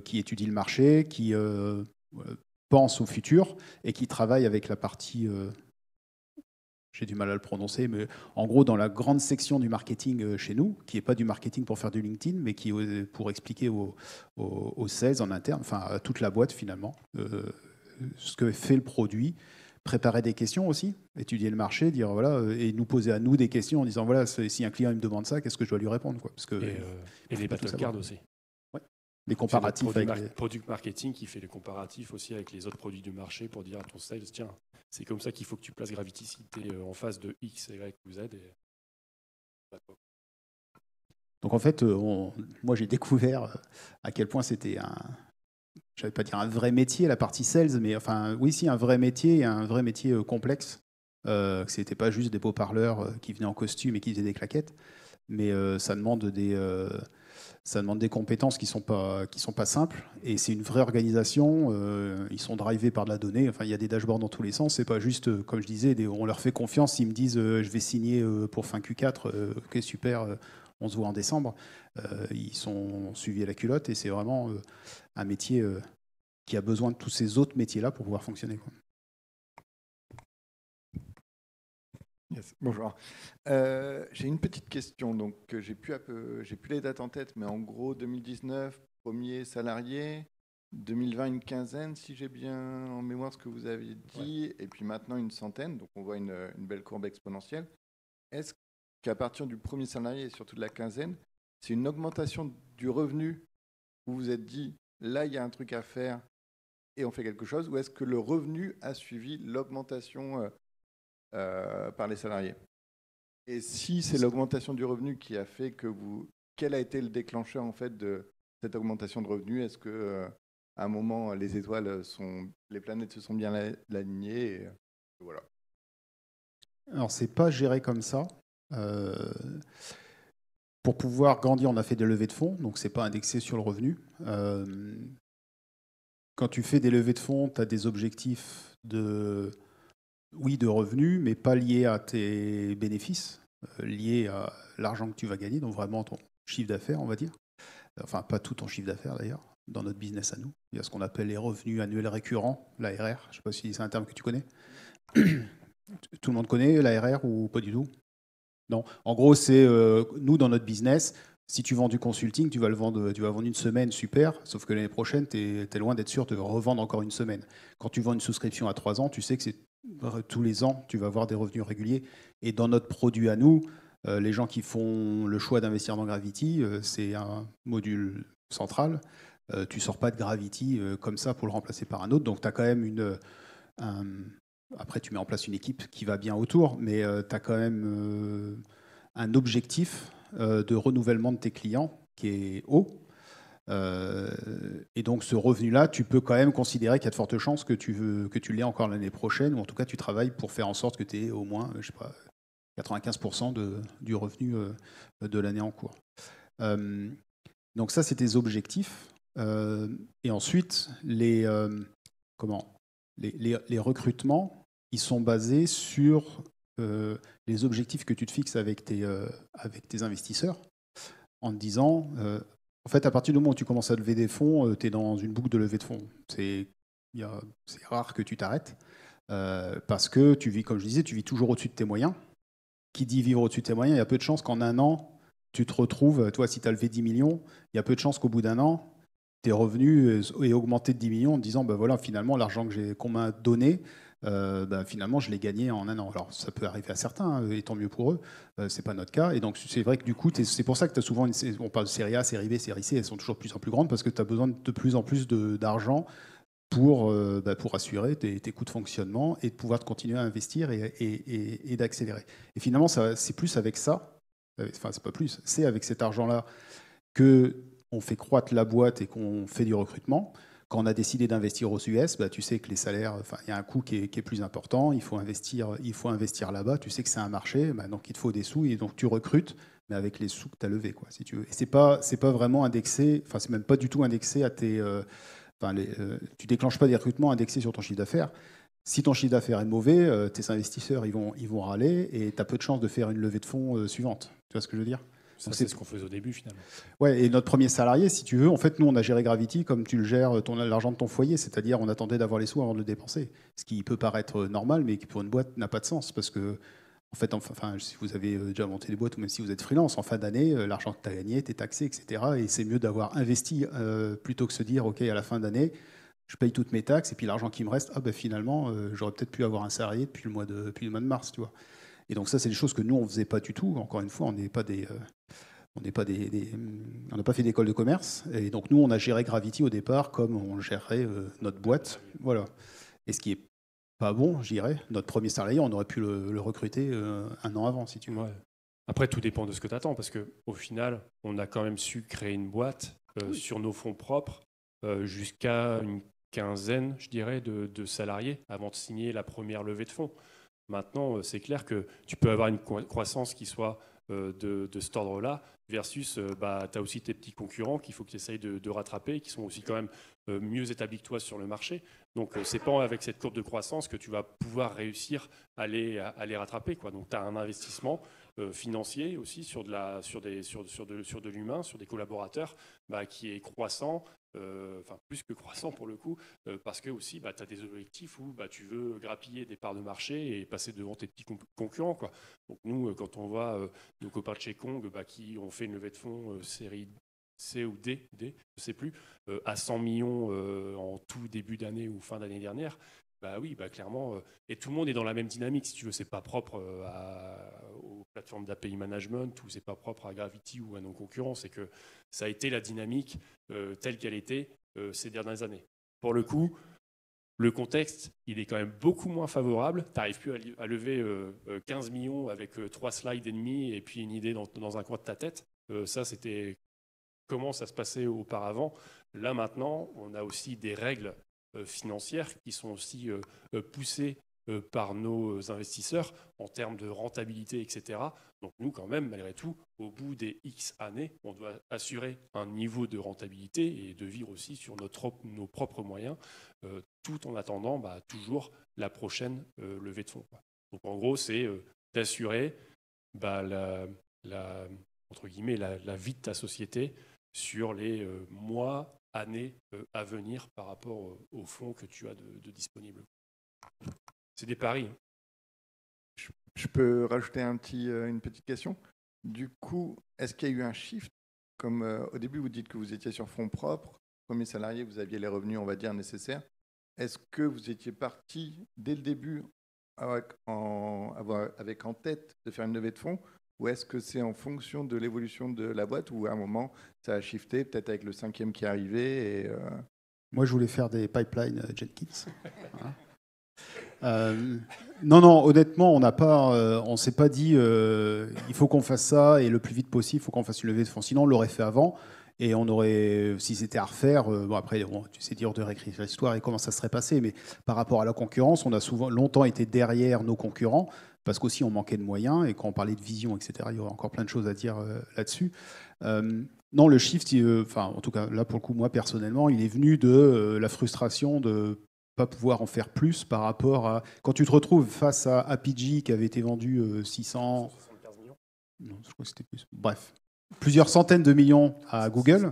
qui étudie le marché, qui pense au futur et qui travaille avec la partie, j'ai du mal à le prononcer, mais en gros, dans la grande section du marketing chez nous, qui n'est pas du marketing pour faire du LinkedIn, mais qui est pour expliquer aux sales en interne, enfin à toute la boîte finalement, ce que fait le produit. Préparer des questions aussi, étudier le marché, dire voilà, et nous poser à nous des questions en disant voilà, si un client me demande ça, qu'est-ce que je dois lui répondre, quoi, parce que et les battle cards aussi. Ouais. Les comparatifs avec product marketing qui fait les comparatifs aussi avec les autres produits du marché pour dire à ton sales, tiens, c'est comme ça qu'il faut que tu places Gravity si tu es en face de X, Y ou Z. Donc en fait, moi j'ai découvert à quel point c'était je ne vais pas dire un vrai métier, la partie sales, mais enfin, oui, si, un vrai métier, et un vrai métier complexe. Ce n'était pas juste des beaux parleurs qui venaient en costume et qui faisaient des claquettes, mais ça demande des compétences qui sont pas simples, et c'est une vraie organisation. Ils sont drivés par de la donnée. Enfin, il y a des dashboards dans tous les sens. C'est pas juste, comme je disais, on leur fait confiance. Ils me disent, je vais signer pour fin Q4. Ok, super. On se voit en décembre. Ils sont suivis à la culotte, et c'est vraiment un métier qui a besoin de tous ces autres métiers-là pour pouvoir fonctionner, quoi. Yes, bonjour. J'ai une petite question. Donc, j'ai plus les dates en tête, mais en gros, 2019, premier salarié, 2020, une quinzaine, si j'ai bien en mémoire ce que vous avez dit, ouais. Et puis maintenant une centaine. Donc, on voit une belle courbe exponentielle. Est-ce qu'à partir du premier salarié et surtout de la quinzaine, c'est une augmentation du revenu où vous vous êtes dit, là, il y a un truc à faire et on fait quelque chose, ou est-ce que le revenu a suivi l'augmentation par les salariés? Et si c'est l'augmentation du revenu qui a fait que quel a été le déclencheur en fait de cette augmentation de revenu? Est-ce que à un moment les planètes se sont bien alignées et voilà. Alors c'est pas géré comme ça. Pour pouvoir grandir, on a fait des levées de fonds, donc ce n'est pas indexé sur le revenu. Quand tu fais des levées de fonds, tu as des objectifs de revenus, mais pas liés à tes bénéfices, liés à l'argent que tu vas gagner, donc vraiment ton chiffre d'affaires, on va dire. Enfin, pas tout ton chiffre d'affaires d'ailleurs, dans notre business à nous. Il y a ce qu'on appelle les revenus annuels récurrents, l'ARR. Je ne sais pas si c'est un terme que tu connais. Tout le monde connaît l'ARR ou pas du tout? Non. En gros, c'est nous, dans notre business, si tu vends du consulting, tu vas vendre une semaine, super, sauf que l'année prochaine, tu es loin d'être sûr de revendre encore une semaine. Quand tu vends une souscription à 3 ans, tu sais que c'est tous les ans, tu vas avoir des revenus réguliers. Et dans notre produit à nous, les gens qui font le choix d'investir dans Gravity, c'est un module central. Tu ne sors pas de Gravity comme ça pour le remplacer par un autre. Donc, tu as quand même après, tu mets en place une équipe qui va bien autour, mais tu as quand même un objectif de renouvellement de tes clients qui est haut. Et donc, ce revenu-là, tu peux quand même considérer qu'il y a de fortes chances que tu l'aies encore l'année prochaine, ou en tout cas, tu travailles pour faire en sorte que tu aies au moins, je sais pas, 95% du revenu de l'année en cours. Donc ça, c'est tes objectifs. Et ensuite, les recrutements, ils sont basés sur les objectifs que tu te fixes avec tes investisseurs, en te disant, en fait, à partir du moment où tu commences à lever des fonds, tu es dans une boucle de levée de fonds. C'est rare que tu t'arrêtes, parce que tu vis, comme je disais, tu vis toujours au-dessus de tes moyens. Qui dit vivre au-dessus de tes moyens, il y a peu de chances qu'en un an, tu te retrouves, toi, si tu as levé 10 millions, il y a peu de chances qu'au bout d'un an, tes revenus aient augmenté de 10 millions en te disant, voilà, finalement, l'argent qu'on m'a donné, finalement, je l'ai gagné en un an. Alors, ça peut arriver à certains, et tant mieux pour eux. C'est pas notre cas. Et donc, c'est vrai que du coup, c'est pour ça que tu as souvent, on parle de série A, série B, série C, elles sont toujours de plus en plus grandes parce que tu as besoin de plus en plus d'argent pour assurer tes coûts de fonctionnement et de pouvoir continuer à investir et d'accélérer. Et finalement, c'est plus avec ça, enfin, c'est pas plus, c'est avec cet argent-là qu'on fait croître la boîte et qu'on fait du recrutement. Quand on a décidé d'investir aux US, tu sais que les salaires, il y a un coût qui est plus important, il faut investir là-bas, tu sais que c'est un marché, donc il te faut des sous, et donc tu recrutes, mais avec les sous que tu as levés, quoi, si tu veux. Et c'est pas vraiment indexé, enfin, c'est même pas du tout indexé à tes... tu déclenches pas des recrutements indexés sur ton chiffre d'affaires. Si ton chiffre d'affaires est mauvais, tes investisseurs ils vont râler et tu as peu de chances de faire une levée de fonds suivante. Tu vois ce que je veux dire? C'est ce qu'on faisait au début finalement. Ouais, et notre premier salarié, si tu veux, en fait, nous on a géré Gravity comme tu le gères l'argent de ton foyer, c'est-à-dire on attendait d'avoir les sous avant de le dépenser. Ce qui peut paraître normal, mais qui pour une boîte n'a pas de sens parce que en fait, si vous avez déjà monté des boîtes ou même si vous êtes freelance, en fin d'année, l'argent que tu as gagné, tu es taxé, etc. Et c'est mieux d'avoir investi plutôt que se dire, OK, à la fin d'année, je paye toutes mes taxes et puis l'argent qui me reste, finalement, j'aurais peut-être pu avoir un salarié depuis le mois de mars, tu vois. Et donc ça, c'est des choses que nous, on ne faisait pas du tout. Encore une fois, on n'a pas fait d'école de commerce. Et donc nous, on a géré Gravity au départ comme on gérerait notre boîte. Voilà. Et ce qui est pas bon, je dirais. Notre premier salarié, on aurait pu le recruter un an avant, si tu veux. Ouais. Après, tout dépend de ce que tu attends, parce qu'au final, on a quand même su créer une boîte sur nos fonds propres jusqu'à une quinzaine, je dirais, de salariés avant de signer la première levée de fonds. Maintenant, c'est clair que tu peux avoir une croissance qui soit de cet ordre-là, versus tu as aussi tes petits concurrents qu'il faut que tu essayes de rattraper, qui sont aussi quand même mieux établis que toi sur le marché. Donc, c'est pas avec cette courbe de croissance que tu vas pouvoir réussir à les rattraper, quoi. Donc, tu as un investissement financier aussi sur de l'humain, sur des collaborateurs qui est croissant, plus que croissant pour le coup, parce que aussi tu as des objectifs où tu veux grappiller des parts de marché et passer devant tes petits concurrents, quoi. Donc nous, quand on voit nos copains de chez Kong qui ont fait une levée de fonds série C ou D, je ne sais plus, à 100 millions en tout début d'année ou fin d'année dernière, clairement, et tout le monde est dans la même dynamique, si tu veux. C'est pas propre aux plateformes d'API management, ou c'est pas propre à Gravity ou à nos concurrents. C'est que ça a été la dynamique telle qu'elle était ces dernières années. Pour le coup, le contexte, il est quand même beaucoup moins favorable. Tu n'arrives plus à lever 15 millions avec 3 slides et demi et puis une idée dans un coin de ta tête. Ça, c'était comment ça se passait auparavant. Là, maintenant, on a aussi des règles financières qui sont aussi poussées par nos investisseurs en termes de rentabilité, etc. Donc nous, quand même, malgré tout, au bout des X années, on doit assurer un niveau de rentabilité et de vivre aussi sur nos propres moyens, tout en attendant toujours la prochaine levée de fonds, quoi. Donc en gros, c'est d'assurer entre guillemets, la vie de ta société sur les mois, années à venir par rapport aux fonds que tu as de disponibles. C'est des paris. Je peux rajouter une petite question. Du coup, est-ce qu'il y a eu un shift? Comme au début, vous dites que vous étiez sur fonds propres, premier salarié, vous aviez les revenus, on va dire, nécessaires. Est-ce que vous étiez parti dès le début avec en tête de faire une levée de fonds, ou est-ce que c'est en fonction de l'évolution de la boîte, ou à un moment, ça a shifté, peut-être avec le 5e qui est arrivé Moi, je voulais faire des pipelines Jenkins. Non, honnêtement, on s'est pas dit il faut qu'on fasse ça et le plus vite possible, il faut qu'on fasse une levée de fonds. Sinon, on l'aurait fait avant et on aurait, si c'était à refaire, c'est dur de réécrire l'histoire et comment ça serait passé. Mais par rapport à la concurrence, on a longtemps été derrière nos concurrents parce qu'aussi on manquait de moyens et quand on parlait de vision, etc. Il y aurait encore plein de choses à dire là-dessus. Non, le shift, en tout cas là pour le coup, moi personnellement, il est venu de la frustration de pas pouvoir en faire plus par rapport à... Quand tu te retrouves face à Apigee qui avait été vendu 675 millions. Non, je crois que c'était plus. Bref, plusieurs centaines de millions à Google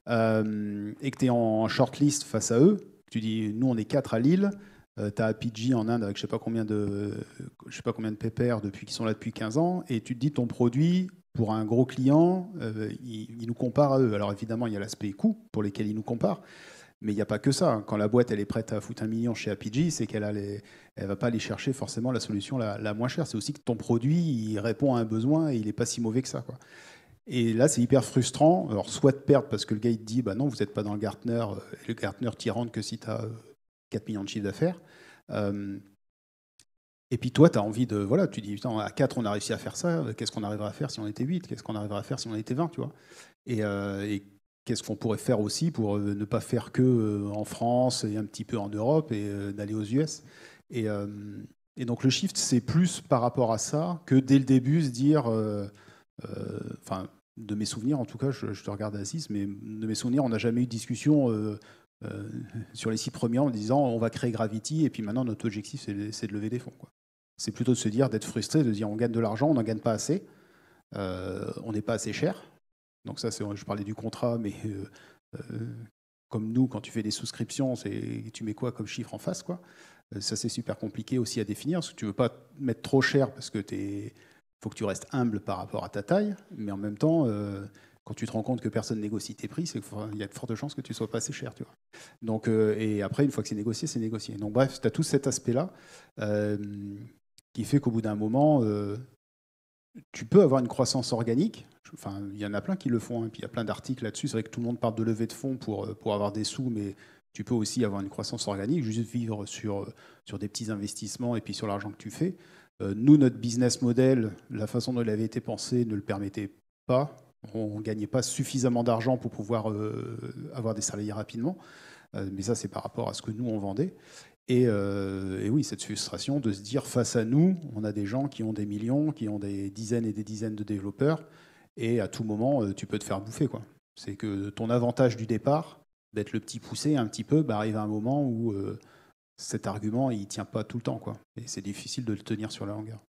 et que tu es en shortlist face à eux. Tu dis, nous on est 4 à Lille, tu as Apigee en Inde avec je sais pas combien de pépères qu'ils sont là depuis 15 ans et tu te dis ton produit... Pour un gros client, il nous compare à eux. Alors évidemment, il y a l'aspect coût pour lesquels il nous compare. Mais il n'y a pas que ça. Quand la boîte elle est prête à foutre 1 million chez Apigee, c'est qu'elle ne va pas aller chercher forcément la solution la moins chère. C'est aussi que ton produit il répond à un besoin et il n'est pas si mauvais que ça, quoi. Et là, c'est hyper frustrant. Alors, soit de perdre parce que le gars il te dit non, vous n'êtes pas dans le Gartner. Et le Gartner t'y rentre que si tu as 4 millions de chiffre d'affaires. Et puis toi, tu as envie de... Voilà, tu dis, putain, à 4, on a réussi à faire ça. Qu'est-ce qu'on arriverait à faire si on était 8 ? Qu'est-ce qu'on arriverait à faire si on était 20, tu vois ? Et qu'est-ce qu'on pourrait faire aussi pour ne pas faire que en France et un petit peu en Europe et d'aller aux US. Et donc le shift, c'est plus par rapport à ça que dès le début se dire... de mes souvenirs, en tout cas, je te regarde Aziz, mais de mes souvenirs, on n'a jamais eu de discussion... sur les 6 premiers en disant on va créer Gravity et puis maintenant notre objectif c'est de lever des fonds, quoi. C'est plutôt de se dire, d'être frustré, de dire on gagne de l'argent, on n'en gagne pas assez, on n'est pas assez cher. Donc ça, je parlais du contrat, mais comme nous, quand tu fais des souscriptions, tu mets quoi comme chiffre en face, quoi. Ça, c'est super compliqué aussi à définir, parce que tu ne veux pas mettre trop cher, parce que faut que tu restes humble par rapport à ta taille, mais en même temps... quand tu te rends compte que personne négocie tes prix, c'est qu'il y a de fortes chances que tu ne sois pas assez cher, tu vois. Donc, et après, une fois que c'est négocié, c'est négocié. Donc bref, tu as tout cet aspect-là qui fait qu'au bout d'un moment, tu peux avoir une croissance organique. Enfin, il y en a plein qui le font, hein. Puis il y a plein d'articles là-dessus. C'est vrai que tout le monde parle de levée de fonds pour avoir des sous, mais tu peux aussi avoir une croissance organique, juste vivre sur des petits investissements et puis sur l'argent que tu fais. Nous, notre business model, la façon dont il avait été pensé ne le permettait pas. On ne gagnait pas suffisamment d'argent pour pouvoir avoir des salariés rapidement. Mais ça, c'est par rapport à ce que nous, on vendait. Et oui, cette frustration de se dire, face à nous, on a des gens qui ont des millions, qui ont des dizaines et des dizaines de développeurs, et à tout moment, tu peux te faire bouffer, quoi. C'est que ton avantage du départ, d'être le petit poussé un petit peu, arrive à un moment où cet argument, il ne tient pas tout le temps, quoi. Et c'est difficile de le tenir sur la longueur.